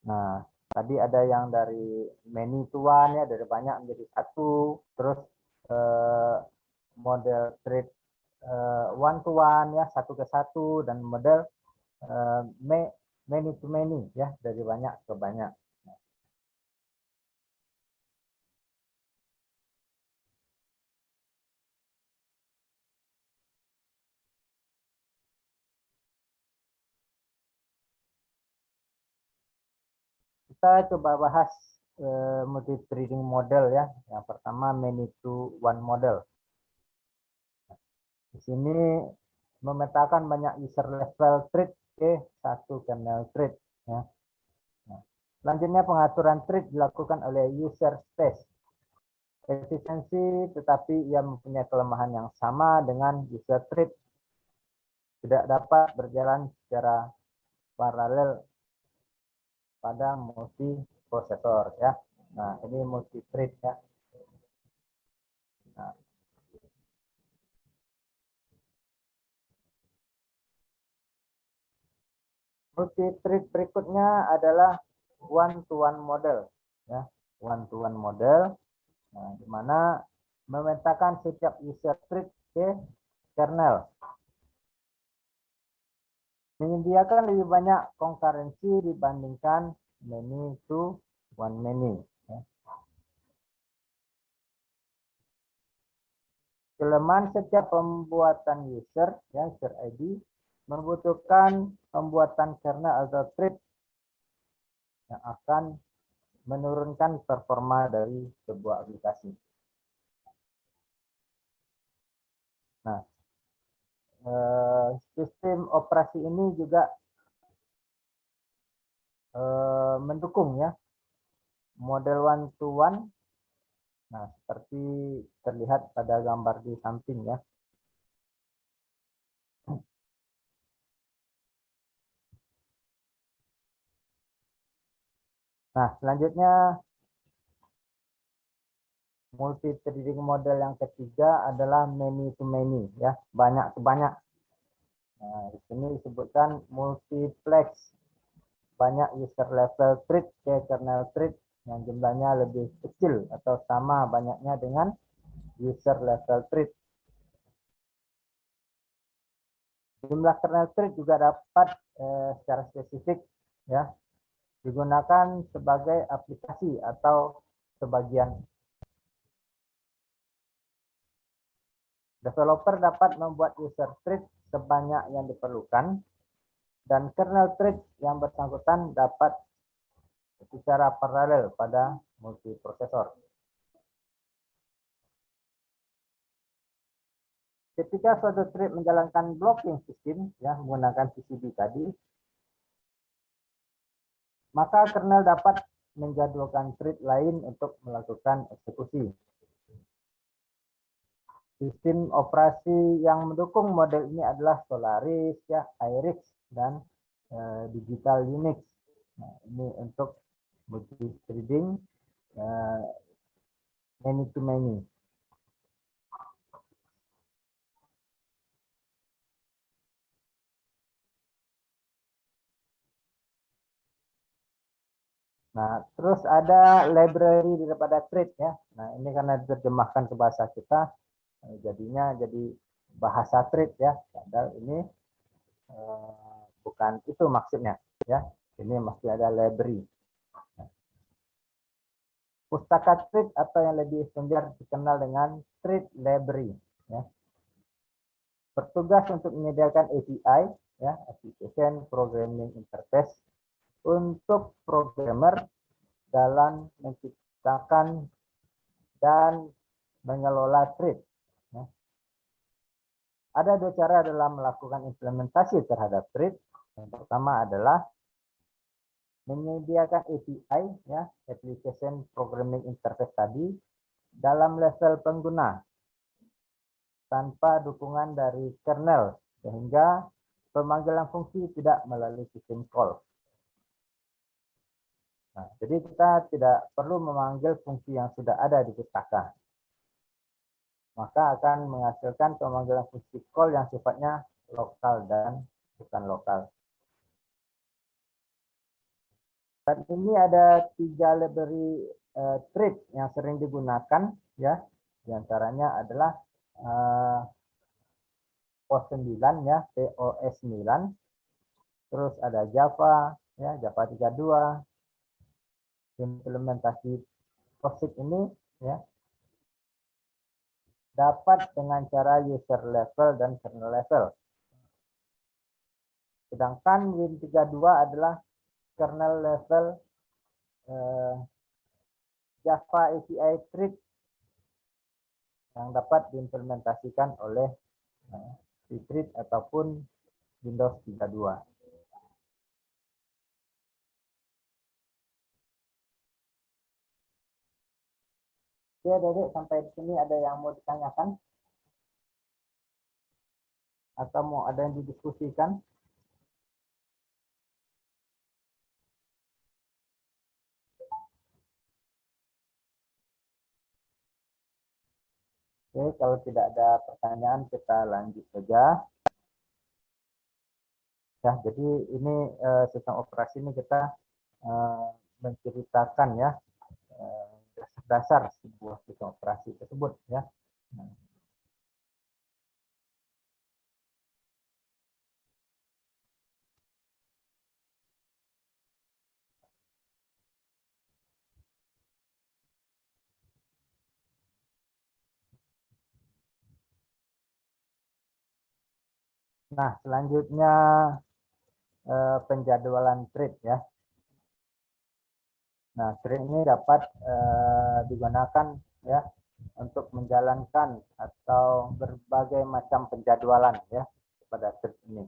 Nah, tadi ada yang dari many to one, ya, dari banyak menjadi satu. Terus model thread one to one, ya, satu ke satu, dan model many to many, ya, dari banyak ke banyak. Kita coba bahas multi threading model, ya. Yang pertama many to one model. Di sini memetakan banyak user level thread ke satu kernel thread, ya. Nah, selanjutnya pengaturan thread dilakukan oleh user space. Efisiensi, tetapi ia mempunyai kelemahan yang sama dengan user thread. Tidak dapat berjalan secara paralel pada multiprosesor, ya. Nah, ini multi thread, ya. Nah, multi thread berikutnya adalah one to one model, ya. One to one model, nah, di mana memetakan setiap user thread ke kernel. Menyediakan lebih banyak konkurensi dibandingkan many to one many, ya. Kelemahan setiap pembuatan user, ya, user ID, membutuhkan pembuatan kernel atau thread yang akan menurunkan performa dari sebuah aplikasi. Nah, sistem operasi ini juga mendukung, ya, model one to one. Nah, seperti terlihat pada gambar di samping, ya. Nah, selanjutnya multi threading model yang ketiga adalah many to many, ya, banyak ke banyak. Nah, di sini disebutkan multiplex. banyak user level thread ke kernel thread yang jumlahnya lebih kecil atau sama banyaknya dengan user level thread. Jumlah kernel thread juga dapat secara spesifik ya digunakan sebagai aplikasi atau sebagian. Developer dapat membuat user thread sebanyak yang diperlukan dan kernel thread yang bersangkutan dapat secara paralel pada multiprosesor. Ketika suatu thread menjalankan blocking system ya menggunakan TCP tadi, maka kernel dapat menjadwalkan thread lain untuk melakukan eksekusi. Sistem operasi yang mendukung model ini adalah Solaris, ya, IRIX, dan Digital Linux. Nah, ini untuk multi-threading many to many. Nah, terus ada library daripada thread ya. Nah, ini karena diterjemahkan ke bahasa kita, jadinya jadi bahasa thread ya. Padahal ini bukan itu maksudnya ya. Ini masih ada library. Pustaka thread atau yang lebih familiar dikenal dengan thread library ya. Bertugas untuk menyediakan API ya, application programming interface untuk programmer dalam menciptakan dan mengelola thread. Ya. Ada dua cara dalam melakukan implementasi terhadap thread. Yang pertama adalah menyediakan API, ya, application programming interface tadi, dalam level pengguna tanpa dukungan dari kernel, sehingga pemanggilan fungsi tidak melalui sistem call. Nah, jadi kita tidak perlu memanggil fungsi yang sudah ada di pustaka. Maka akan menghasilkan pemanggilan fungsi call yang sifatnya lokal dan bukan lokal. Dan ini ada 3 library thread yang sering digunakan, ya. Di antaranya adalah POS9 ya, POS9. Terus ada Java, ya, Java 32. Implementasi POSIX ini ya dapat dengan cara user level dan kernel level. Sedangkan Win32 adalah kernel level Java API thread yang dapat diimplementasikan oleh Citrix ataupun Windows 32. Oke, Dedek, sampai di sini ada yang mau ditanyakan? Atau mau ada yang didiskusikan? Oke, kalau tidak ada pertanyaan, kita lanjut saja. Ya, jadi ini sistem operasi ini kita menceritakan ya dasar-dasar sebuah sistem operasi tersebut ya. Nah, selanjutnya penjadwalan thread ya. Nah, thread ini dapat digunakan ya untuk menjalankan atau berbagai macam penjadwalan ya pada thread ini.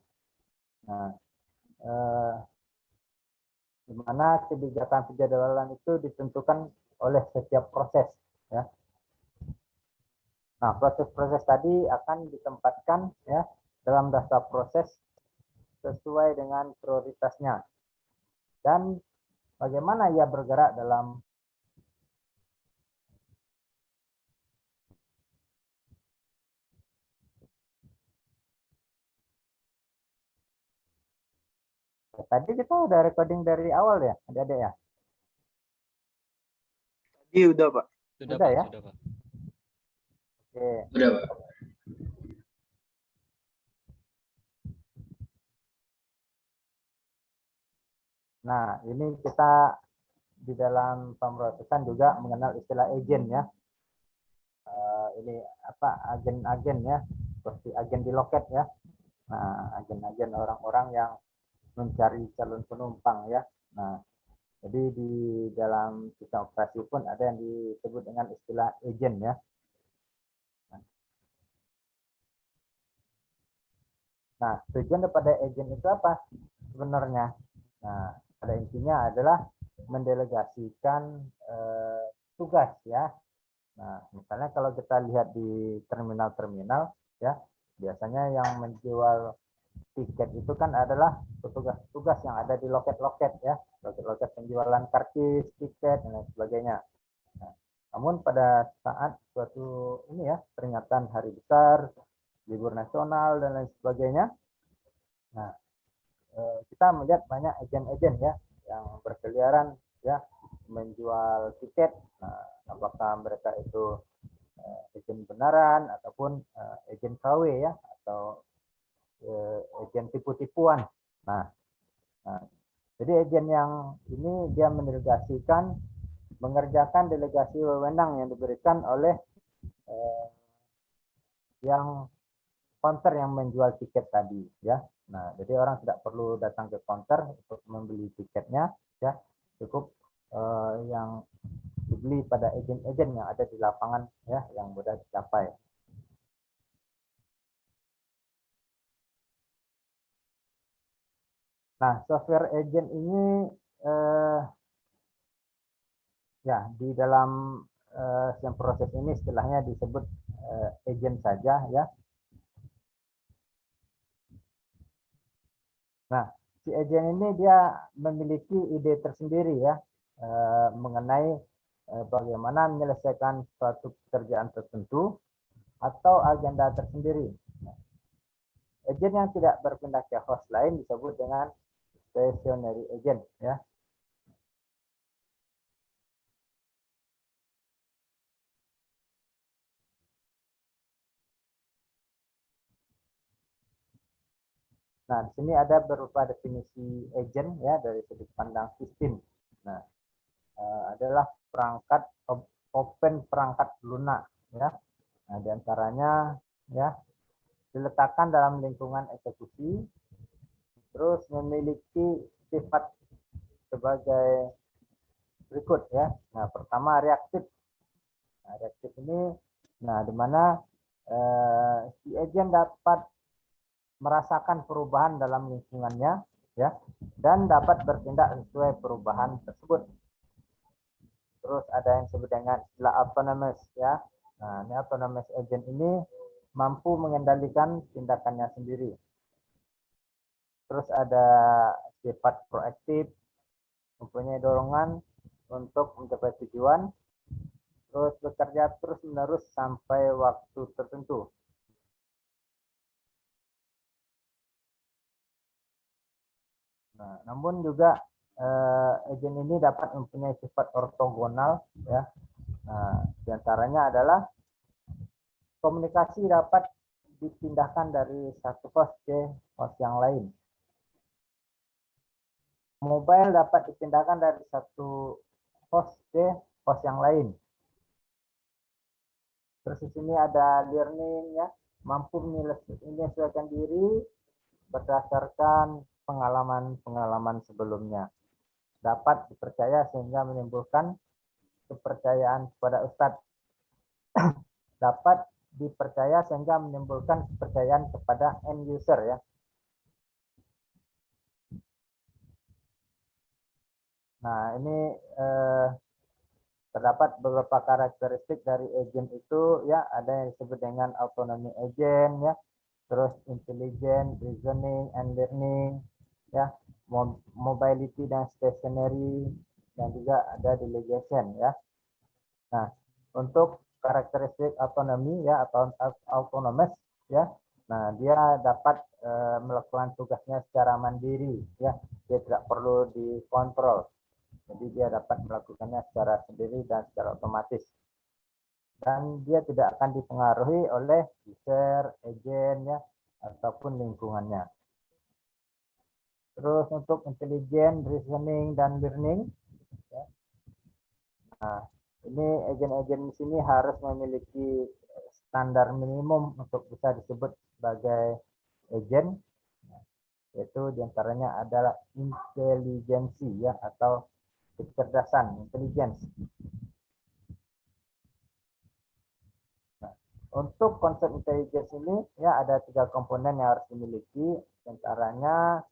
Nah, di mana kebijakan penjadwalan itu ditentukan oleh setiap proses ya. Nah, proses-proses tadi akan ditempatkan ya dalam daftar proses sesuai dengan prioritasnya dan bagaimana ia bergerak dalam Tadi kita udah recording dari awal ya, adik-adik ya? Iya udah Pak. Sudah, Pak, ya? sudah Pak. Oke. Udah Pak. Nah, ini kita di dalam pemrosesan juga mengenal istilah agent ya. Ini apa, agen-agen ya, seperti agen di loket ya. Nah, agen-agen orang-orang yang mencari calon penumpang ya. Nah, jadi di dalam sistem operasi pun ada yang disebut dengan istilah agent ya. Nah, tujuan daripada agent itu apa sebenarnya? Nah, pada intinya adalah mendelegasikan tugas ya. Nah, misalnya kalau kita lihat di terminal-terminal ya, biasanya yang menjual tiket itu kan adalah petugas-petugas yang ada di loket-loket ya, loket-loket penjualan karcis, tiket dan lain sebagainya. Nah, namun pada saat suatu ini ya, peringatan hari besar, libur nasional dan lain sebagainya, nah kita melihat banyak agen-agen ya yang berkeliaran ya menjual tiket. Nah, apakah mereka itu agen benaran ataupun agen KW ya, atau agen tipu-tipuan. Nah, jadi agen yang ini dia mendelegasikan, mengerjakan delegasi wewenang yang diberikan oleh yang counter yang menjual tiket tadi ya. Nah, jadi orang tidak perlu datang ke counter untuk membeli tiketnya ya, cukup yang dibeli pada agen-agen yang ada di lapangan ya, yang mudah dicapai. Nah, software agent ini ya di dalam proses ini istilahnya disebut agent saja ya. Nah, si agent ini dia memiliki ide tersendiri ya mengenai bagaimana menyelesaikan suatu pekerjaan tertentu atau agenda tersendiri. Nah, agent yang tidak berpindah ke host lain disebut dengan stationary agent ya. Nah, di sini ada beberapa definisi agent ya dari sudut pandang sistem. Nah, adalah perangkat open perangkat lunak ya. Nah, diantaranya ya diletakkan dalam lingkungan eksekusi, terus memiliki sifat sebagai berikut ya. Nah, pertama reaktif. Nah, reaktif ini, nah di mana si agent dapat merasakan perubahan dalam lingkungannya ya, dan dapat bertindak sesuai perubahan tersebut. Terus ada yang disebut dengan istilah autonomous ya. Nah, ini autonomous agent ini mampu mengendalikan tindakannya sendiri. Terus ada sifat proaktif, mempunyai dorongan untuk mencapai tujuan, terus bekerja terus-menerus sampai waktu tertentu. Nah, namun juga agen ini dapat mempunyai sifat ortogonal ya. Nah, diantaranya adalah komunikasi dapat dipindahkan dari satu host ke host yang lain. Mobile dapat dipindahkan dari satu host ke host yang lain. Terus di sini ada learning ya, mampu menyesuaikan diri berdasarkan pengalaman-pengalaman sebelumnya. Dapat dipercaya sehingga menimbulkan kepercayaan kepada ustadz. Dapat dipercaya sehingga menimbulkan kepercayaan kepada end user ya. Nah, ini terdapat beberapa karakteristik dari agent itu ya, ada yang disebut dengan autonomy agent ya, terus intelligent, reasoning, and learning ya, mobility dan stationary, dan juga ada delegation ya. Nah, untuk karakteristik autonomi ya atau autonomous ya, Nah, dia dapat melakukan tugasnya secara mandiri, ya. Dia tidak perlu dikontrol. Jadi dia dapat melakukannya secara sendiri dan secara otomatis. Dan dia tidak akan dipengaruhi oleh user, agent, ya, ataupun lingkungannya. Terus untuk intelligent, reasoning, dan learning, ya. Nah, ini agen-agen di sini harus memiliki standar minimum untuk bisa disebut sebagai agen, yaitu diantaranya adalah intelijensi, ya, atau kecerdasan, intelligence. Nah, untuk konsep intelligence ini, ya, ada 3 komponen yang harus dimiliki, diantaranya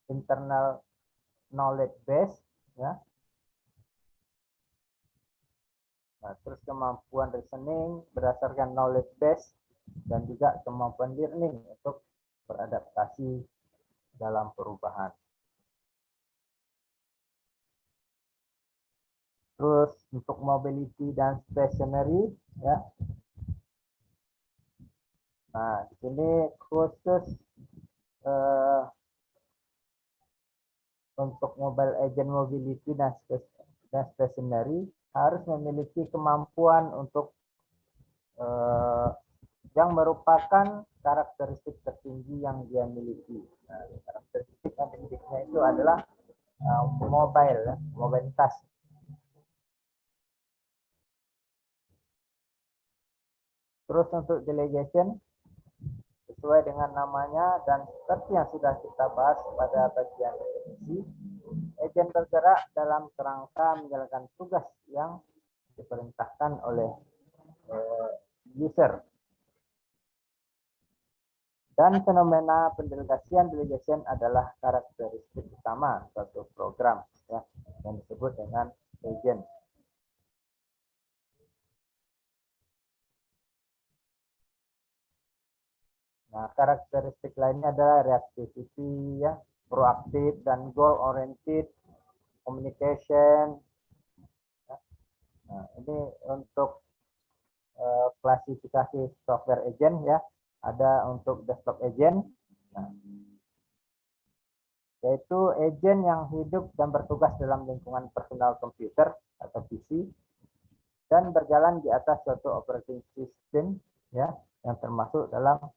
internal knowledge base, ya. Nah, terus kemampuan reasoning berdasarkan knowledge base dan juga kemampuan learning untuk beradaptasi dalam perubahan. Terus untuk mobility dan stationary, ya. Nah, di sini khusus untuk mobile agent mobility dan stationary harus memiliki kemampuan untuk yang merupakan karakteristik tertinggi yang dia miliki. Nah, karakteristik yang dimilikinya itu adalah mobile, ya, mobilitas. Terus untuk delegation, sesuai dengan namanya dan seperti yang sudah kita bahas pada bagian definisi, agen bergerak dalam kerangka menjalankan tugas yang diperintahkan oleh user. Dan fenomena pendelegasian delegation adalah karakteristik utama suatu program, ya, yang disebut dengan agent. Nah, karakteristik lainnya adalah reactivity, ya, proaktif dan goal oriented, communication. Ya. Nah, ini untuk klasifikasi software agent, ya. Ada untuk desktop agent, nah, yaitu agent yang hidup dan bertugas dalam lingkungan personal komputer atau PC dan berjalan di atas suatu operating system, ya, yang termasuk dalam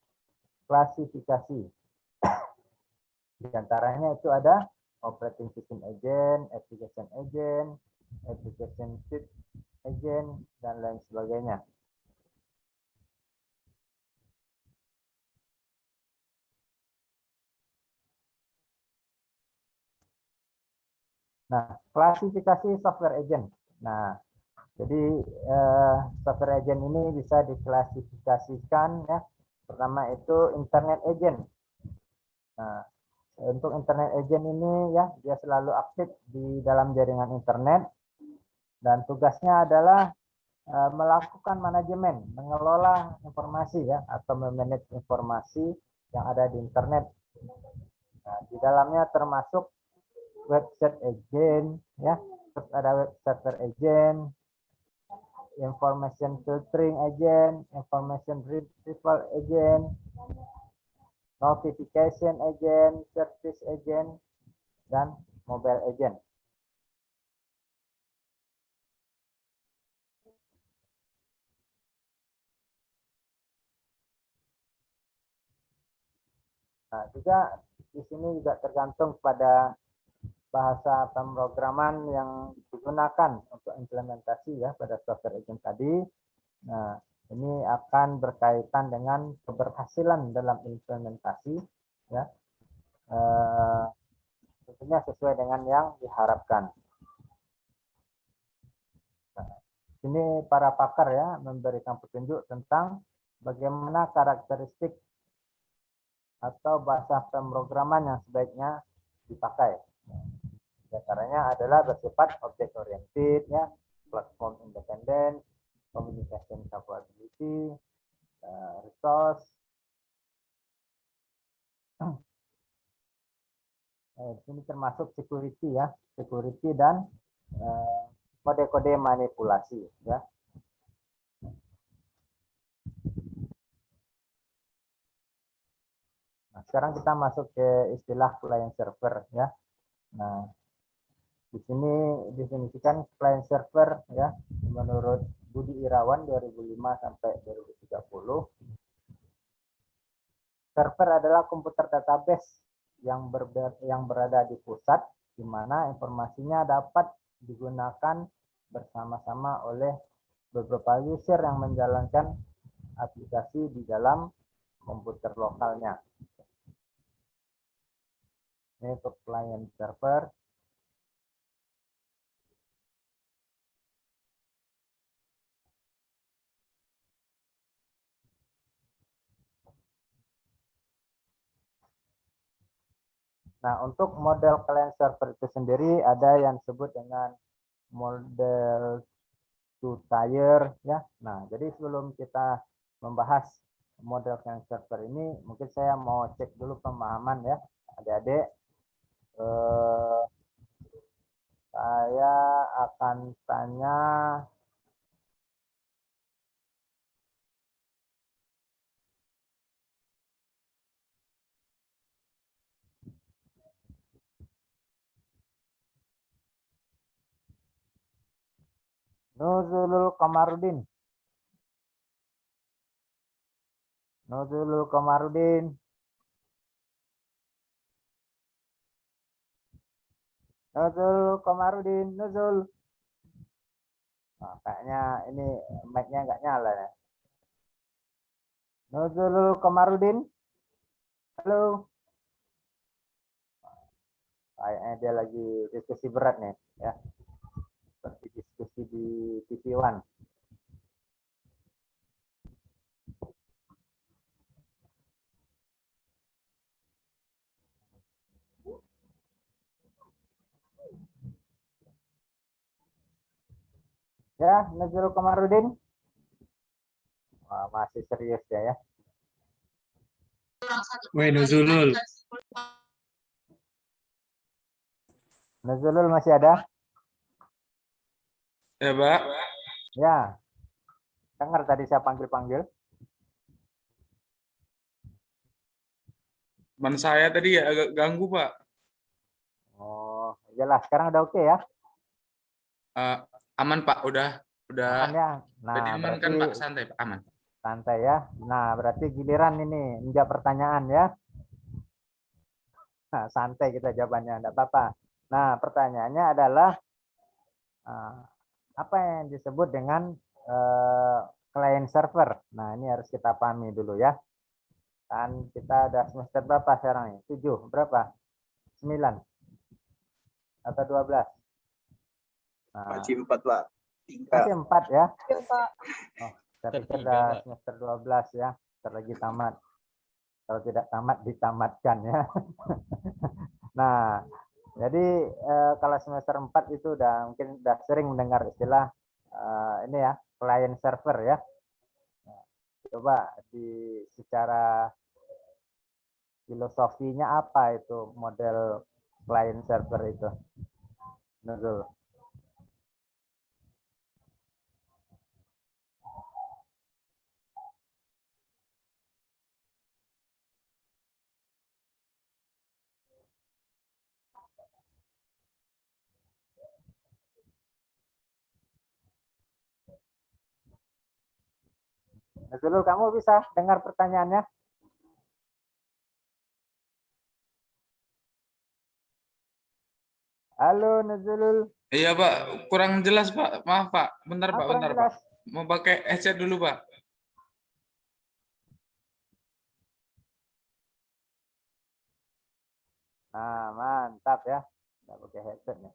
klasifikasi. Di antaranya itu ada operating system agent, application agent, application suite agent, dan lain sebagainya. Nah, klasifikasi software agent. Nah, jadi software agent ini bisa diklasifikasikan, ya. Pertama itu internet agent. Nah, untuk internet agent ini, ya, dia selalu aktif di dalam jaringan internet dan tugasnya adalah melakukan manajemen, mengelola informasi, ya, atau memanage informasi yang ada di internet. Nah, di dalamnya termasuk website agent, ya, terus ada web server agent, information filtering agent, information retrieval agent, notification agent, service agent, dan mobile agent. Nah, juga di sini juga tergantung pada bahasa pemrograman yang digunakan untuk implementasi, ya, pada software agent tadi. Nah, ini akan berkaitan dengan keberhasilan dalam implementasi, ya, tentunya sesuai dengan yang diharapkan. Nah, ini para pakar, ya, memberikan petunjuk tentang bagaimana karakteristik atau bahasa pemrograman yang sebaiknya dipakai. Di antaranya adalah bersifat object oriented, ya, platform independent, communication capability, resource. Ini termasuk security, ya, security dan kode-kode manipulasi, ya. sekarang kita masuk ke istilah client server ya. Nah, di sini definisikan client server ya menurut Budi Irawan 2005 sampai 2030. Server adalah komputer database yang berada di pusat di mana informasinya dapat digunakan bersama-sama oleh beberapa user yang menjalankan aplikasi di dalam komputer lokalnya. Ini untuk client server. Nah, untuk model client server itu sendiri ada yang disebut dengan model two tier ya. Nah, jadi sebelum kita membahas model client server ini, mungkin saya mau cek dulu pemahaman ya, adik-adik. Saya akan tanya Nuzulul Kamarudin. Nuzulul Kamarudin. Nuzul Kamarudin, Nuzul. Nah, kayaknya ini mic-nya nggak nyala ya. Nuzulul Kamarudin. Halo. Kayaknya dia lagi diskusi berat nih ya. Seperti diskusi di TV One. Ya, Nuzul Kamarudin. Wah, masih serius ya. Weh, Nuzulul. Nuzulul masih ada? Ya, Pak. Ya. Dengar tadi saya panggil-panggil. Teman saya tadi ya agak ganggu, Pak. Oh, jelas. Sekarang udah oke ya? Aman, Pak. Udah Aman ya? udah Nah, nyaman berarti kan, Pak? Santai, Pak. Aman. santai ya. Nah, berarti giliran ini menjawab pertanyaan ya. Nah, santai kita jawabannya, enggak apa-apa. Nah, pertanyaannya adalah apa yang disebut dengan client server. Nah, ini harus kita pahami dulu ya. Kan kita ada semester berapa sekarang ini? 7, berapa? 9 atau 12? Nah, Masih 4, Pak. masih 4 ya? Ya, Pak. Oh, saya pikir udah semester 12 ya. Ntar lagi tamat. Kalau tidak tamat, ditamatkan ya. Nah, jadi kalau semester 4 itu udah mungkin udah sering mendengar istilah ini ya, client server ya. Nah, coba secara filosofinya apa itu model client server itu? Nurul. Nurul, kamu bisa dengar pertanyaannya? Halo Nurul. Iya, Pak. Kurang jelas, Pak. Maaf, Pak. Bentar, Pak. Kurang Bentar, jelas. Pak. Mau pakai headset dulu, Pak. Nah, mantap ya. Nggak pakai headset nih.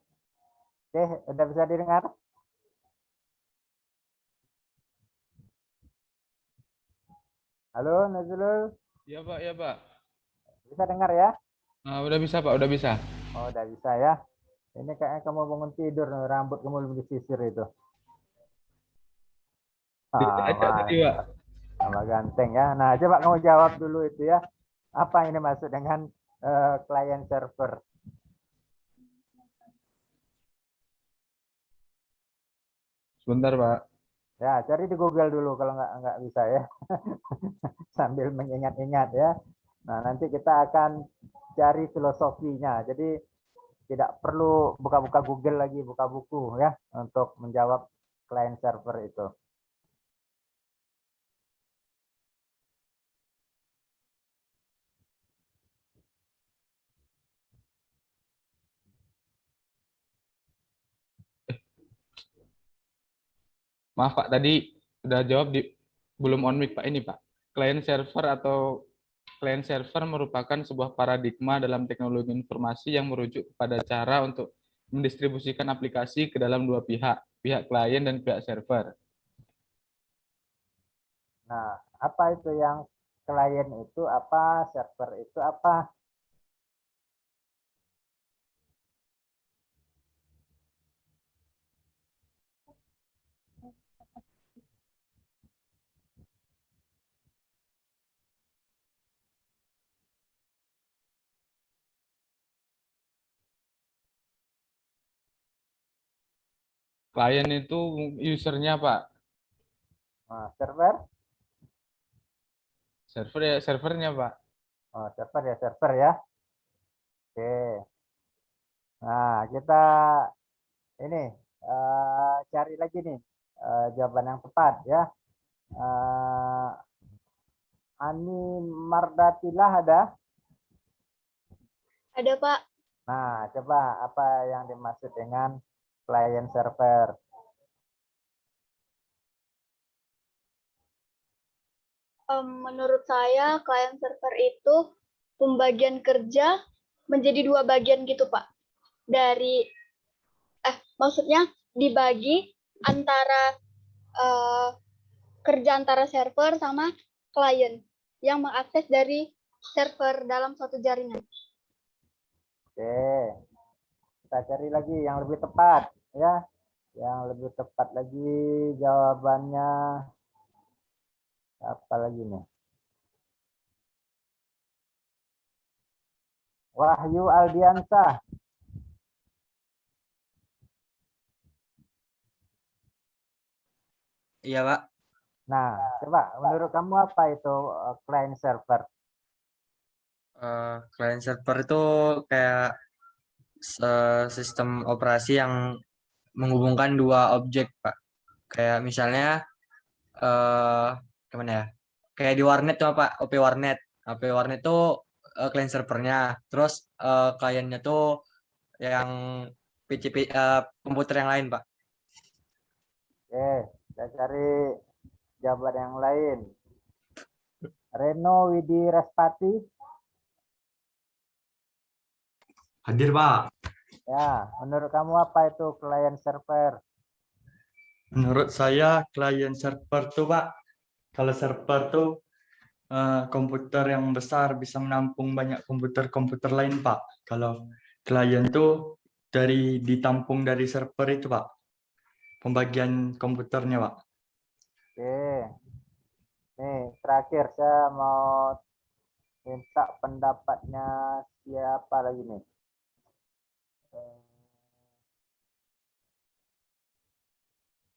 Oke, udah bisa didengar? Halo Nurul. Iya, Pak. Iya, Pak. Bisa dengar ya? Nah, udah bisa, Pak. Udah bisa. Oh, udah bisa ya. Ini kayaknya kamu bangun tidur, rambut kamu belum disisir itu. Diajak tadi, Pak. Sama ganteng ya. Nah, coba kamu jawab dulu itu ya. Apa ini maksud dengan client server? Sebentar, Pak. Ya, cari di Google dulu kalau nggak bisa ya. Sambil mengingat-ingat ya. Nah, nanti kita akan cari filosofinya. Jadi tidak perlu buka-buka Google lagi, buka buku ya untuk menjawab client server itu. Maaf Pak, tadi udah jawab di belum on mic Pak. Ini Pak, client server atau client server merupakan sebuah paradigma dalam teknologi informasi yang merujuk kepada cara untuk mendistribusikan aplikasi ke dalam dua pihak, pihak klien dan pihak server. Nah, apa itu yang klien itu apa, server itu apa? Klien itu usernya Pak, Nah, server? server ya servernya Pak. Oh, server ya server ya. Oke. Nah, kita ini cari lagi nih jawaban yang tepat ya. Eh, Ani Mardatilah ada. Ada, Pak. Nah, coba apa yang dimaksud dengan client server? Menurut saya, client server itu pembagian kerja menjadi dua bagian gitu, Pak. Maksudnya dibagi antara kerja antara server sama klien yang mengakses dari server dalam suatu jaringan. Oke, kita cari lagi yang lebih tepat ya. Yang lebih tepat lagi jawabannya apa lagi nih? Wahyu Aldiansah. Iya, Pak. Nah, coba menurut kamu apa itu client server? Client server itu kayak sistem operasi yang menghubungkan dua objek, Pak. Kayak misalnya gimana ya? Kayak di warnet tuh, Pak, OP warnet. OP warnet itu client servernya. Terus kliennya tuh yang komputer yang lain, Pak. Oke, kita cari jawaban yang lain. Reno Widi Respati. Hadir, Pak. Ya, menurut kamu apa itu client server? Menurut saya client server tuh, Pak, kalau server tuh komputer yang besar bisa menampung banyak komputer-komputer lain, Pak. Kalau klien tuh ditampung dari server itu, Pak. Pembagian komputernya, Pak. Oke. Nih, terakhir saya mau minta pendapatnya siapa lagi nih?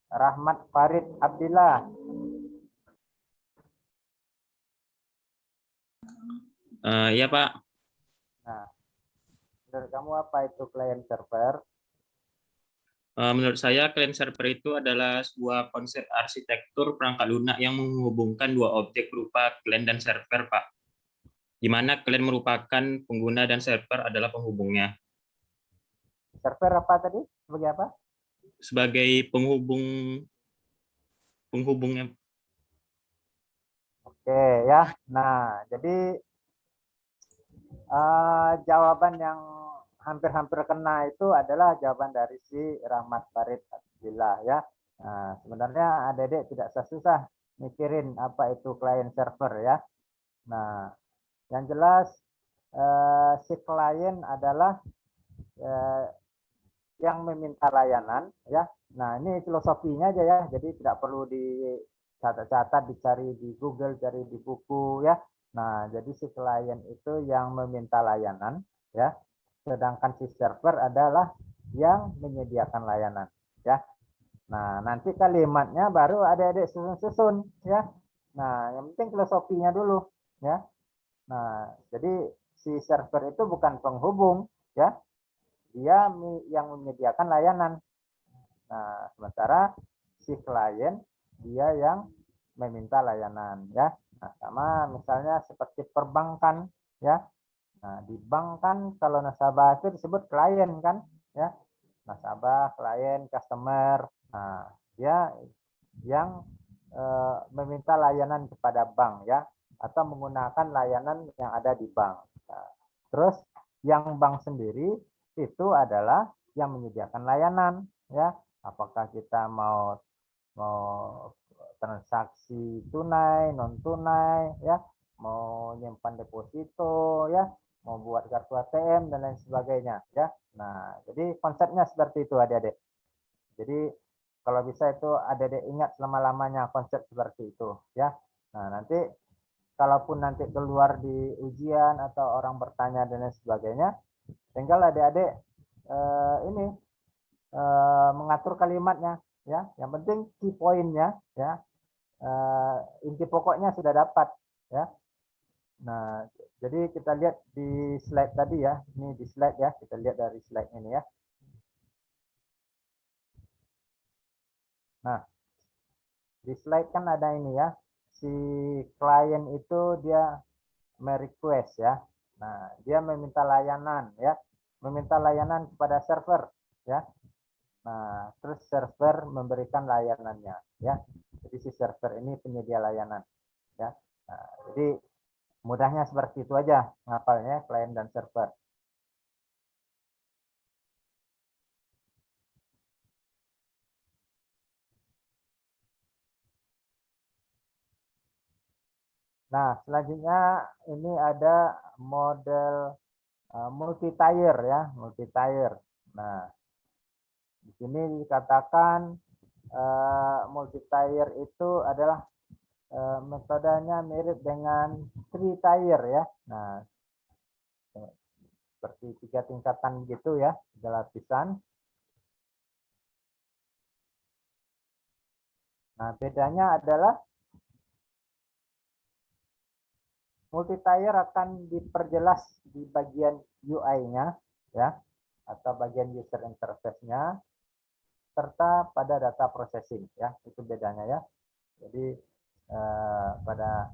Rahmat Farid Abdillah. Iya Pak, Nah, menurut kamu apa itu client server? menurut saya client server itu adalah sebuah konsep arsitektur perangkat lunak yang menghubungkan dua objek berupa client dan server, Pak. Di mana client merupakan pengguna dan server adalah penghubungnya. Server apa tadi? Sebagai apa? Sebagai penghubungnya. Oke ya. Nah, jadi jawaban yang hampir-hampir kena itu adalah jawaban dari si Rahmat Farid Abdillah ya. Nah, sebenarnya adik-adik tidak susah mikirin apa itu client server ya. Nah, yang jelas si klien adalah yang meminta layanan ya. Nah, ini filosofinya aja ya. Jadi tidak perlu dicatat-catat, dicari di Google, cari di buku ya. Nah, jadi si klien itu yang meminta layanan ya. Sedangkan si server adalah yang menyediakan layanan ya. Nah, nanti kalimatnya baru adik-adik susun-susun ya. Nah, yang penting filosofinya dulu ya. Nah, jadi si server itu bukan penghubung, ya. Dia yang menyediakan layanan. Nah, sementara si klien dia yang meminta layanan, ya. Nah, sama misalnya seperti perbankan, ya. Nah, di bank kan kalau nasabah itu disebut klien kan, ya. Nasabah, klien, customer. Nah, dia yang meminta layanan kepada bank, ya, atau menggunakan layanan yang ada di bank. Nah, terus yang bank sendiri itu adalah yang menyediakan layanan, ya. Apakah kita mau transaksi tunai, non tunai, ya, mau nyimpan deposito, ya, mau buat kartu ATM dan lain sebagainya, ya. Nah, jadi konsepnya seperti itu adik-adik. Jadi kalau bisa itu adik-adik ingat selama-lamanya konsep seperti itu, ya. Nah, nanti kalaupun nanti keluar di ujian atau orang bertanya dan lain sebagainya, tinggal adik-adik ini mengatur kalimatnya, ya. Yang penting key poinnya, ya, inti pokoknya sudah dapat, ya. Nah, jadi kita lihat di slide tadi, ya. Ini di slide, ya, kita lihat dari slide ini, ya. Nah, di slide kan ada ini, ya, si klien itu dia merequest, ya. Nah, dia meminta layanan, ya, meminta layanan kepada server, ya. Nah, terus server memberikan layanannya, ya. Jadi si server ini penyedia layanan, ya. Nah, jadi mudahnya seperti itu aja ngapalnya klien dan server. Nah, selanjutnya ini ada model multi tier, ya, multi tier. Nah, di sini dikatakan multi tier itu adalah metodenya mirip dengan three tier, ya. Nah, seperti 3 tingkatan gitu, ya, 3 lapisan. Nah, bedanya adalah multi tier akan diperjelas di bagian UI-nya, ya, atau bagian user interface-nya, serta pada data processing, ya. Itu bedanya, ya. Jadi pada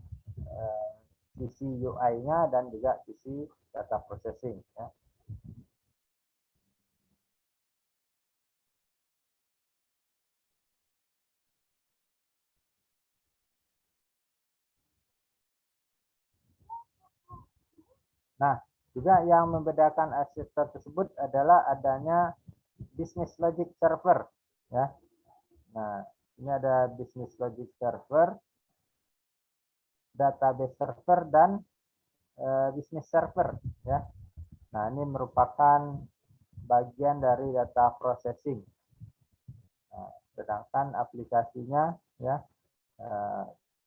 sisi UI-nya dan juga sisi data processing, ya. Nah, juga yang membedakan arsitektur tersebut adalah adanya business logic server, ya. Nah, ini ada business logic server, database server, dan business server, ya. Nah, ini merupakan bagian dari data processing. Nah, sedangkan aplikasinya, ya,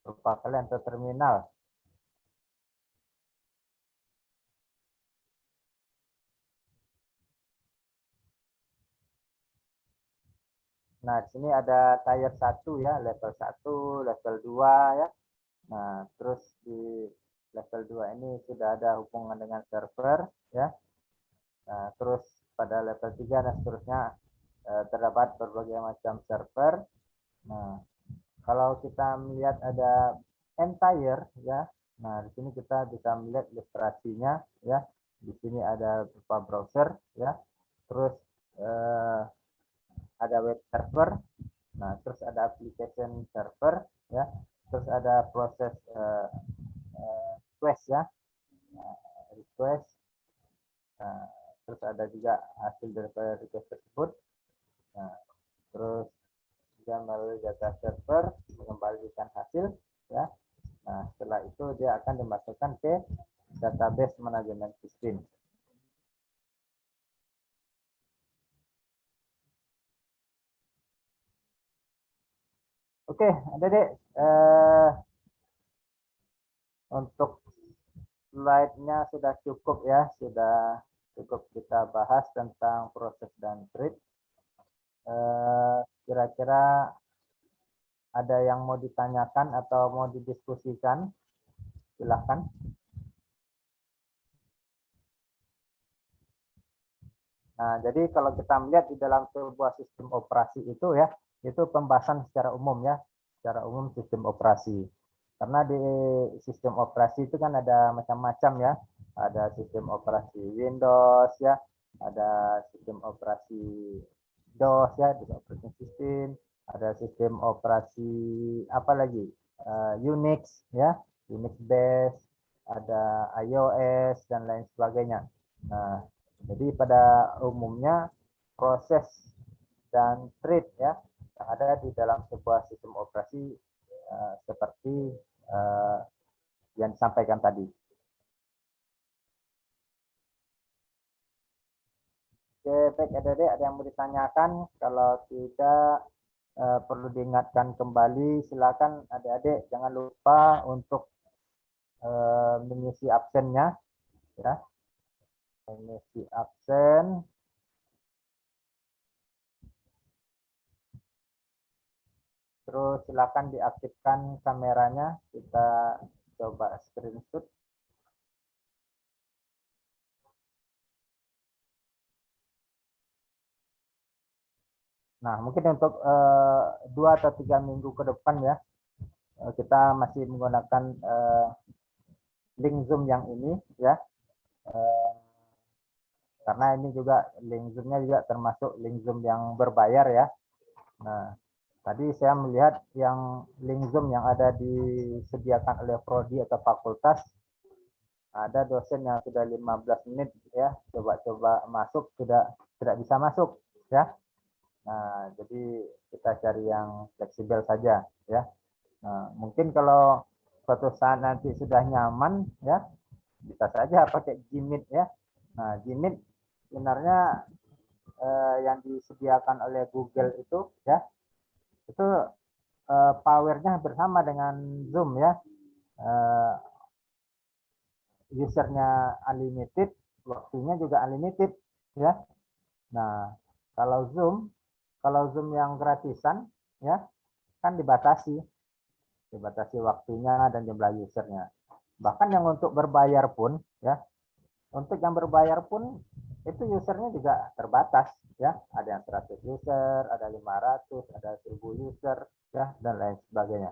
berupa klien atau terminal. Nah, di sini ada tier 1, ya, level 1, level 2, ya. Nah, terus di level 2 ini sudah ada hubungan dengan server, ya. Nah, terus pada level 3 dan seterusnya terdapat berbagai macam server. Nah, kalau kita melihat ada entire, ya. Nah, di sini kita bisa melihat ilustrasinya, ya. Di sini ada berupa browser, ya. Terus ada web server. Nah, terus ada application server, ya. Terus ada proses request, ya. Request. Nah, terus ada juga hasil dari request tersebut. Nah, terus dia melalui data server mengembalikan hasil, ya. Nah, setelah itu dia akan dimasukkan ke database manajemen sistem. Oke, adik-adik, untuk slide-nya sudah cukup, ya, sudah cukup kita bahas tentang proses dan script. Kira-kira ada yang mau ditanyakan atau mau didiskusikan? Silahkan. Nah, jadi kalau kita melihat di dalam sebuah sistem operasi itu ya, itu pembahasan secara umum ya, secara umum sistem operasi. Karena di sistem operasi itu kan ada macam-macam ya, ada sistem operasi Windows ya, ada sistem operasi DOS ya, DOS operating system, ada sistem operasi apa lagi, Unix ya, Unix base, ada iOS dan lain sebagainya. Nah, jadi pada umumnya proses dan thread ya yang ada di dalam sebuah sistem operasi seperti yang disampaikan tadi. Oke, baik adik-adik, ada yang mau ditanyakan? Kalau tidak perlu diingatkan kembali, silakan adik-adik jangan lupa untuk mengisi absennya ya. Mengisi absen. Terus silakan diaktifkan kameranya, kita coba screenshot. Nah, mungkin untuk 2 atau 3 minggu ke depan ya, kita masih menggunakan link Zoom yang ini ya. Karena ini juga link Zoom-nya juga termasuk link Zoom yang berbayar ya. Nah, tadi saya melihat yang link Zoom yang ada disediakan oleh prodi atau fakultas, ada dosen yang sudah 15 menit ya, coba-coba masuk sudah tidak bisa masuk ya. Nah, jadi kita cari yang fleksibel saja ya. Nah, mungkin kalau suatu saat nanti sudah nyaman ya, bisa saja pakai Gmeet ya. Nah, Gmeet sebenarnya yang disediakan oleh Google itu ya, itu powernya bersama dengan Zoom ya. Usernya unlimited, waktunya juga unlimited ya. Nah, kalau Zoom yang gratisan ya kan dibatasi waktunya dan jumlah usernya. Bahkan yang untuk berbayar pun ya, untuk yang berbayar pun itu usernya juga terbatas ya. Ada yang 100 user, ada 500, ada 1000 user ya dan lain sebagainya.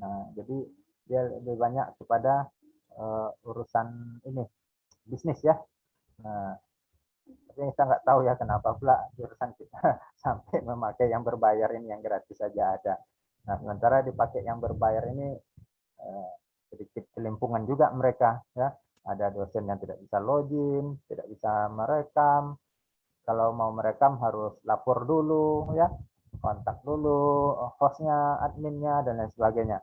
Nah, jadi dia lebih banyak kepada urusan ini bisnis ya. Nah, tapi kita nggak tahu ya kenapa pula jurusan kita sampai memakai yang berbayar ini, yang gratis saja ada. Nah, sementara dipakai yang berbayar ini sedikit kelimpungan juga mereka ya. Ada dosen yang tidak bisa login, tidak bisa merekam. Kalau mau merekam harus lapor dulu ya, kontak dulu hostnya, adminnya dan lain sebagainya.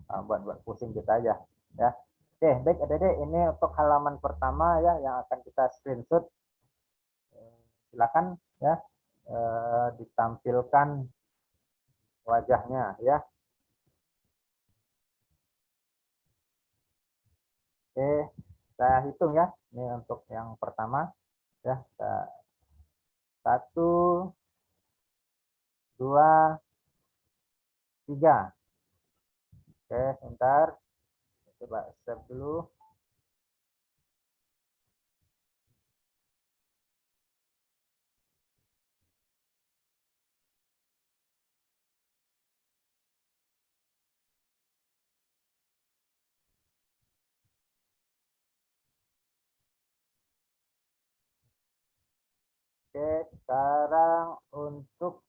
Nah, buat pusing kita aja ya. Oke, baik adik-adik, ini untuk halaman pertama ya yang akan kita screenshot. Silakan ya ditampilkan wajahnya ya. Oke, saya hitung ya. Ini untuk yang pertama ya. 1, 2, 3. Oke, sebentar. Coba save dulu. Oke, sekarang untuk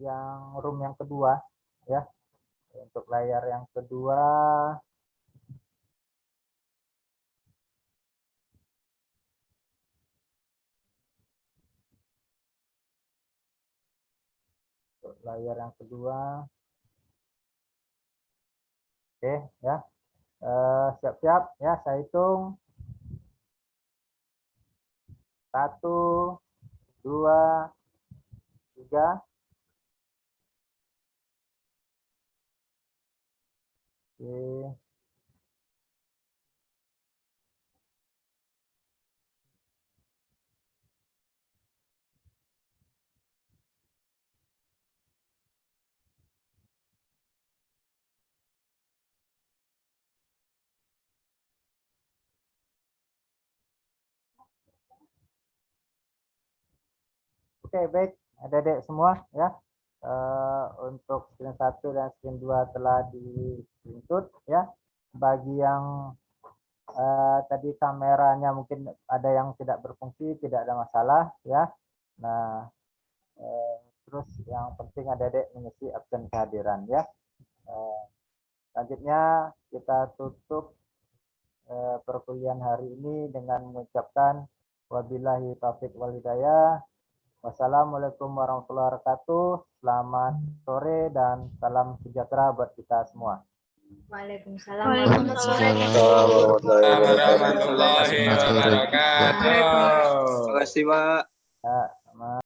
yang room yang kedua ya. Untuk layar yang kedua oke ya. Siap-siap ya, saya hitung 1, 2, 3. Oke. Oke, baik adik-adik semua ya. Untuk screen 1 dan screen 2 telah di screenshot ya. Bagi yang tadi kameranya mungkin ada yang tidak berfungsi, tidak ada masalah ya. Nah, terus yang penting adik-adik mengisi absen kehadiran ya. Selanjutnya kita tutup perkuliahan hari ini dengan mengucapkan wabillahi taufiq wal hidayah. Wassalamualaikum warahmatullahi wabarakatuh. Selamat sore dan salam sejahtera buat kita semua. Waalaikumsalam Warahmatullahi wabarakatuh. Ya, sama.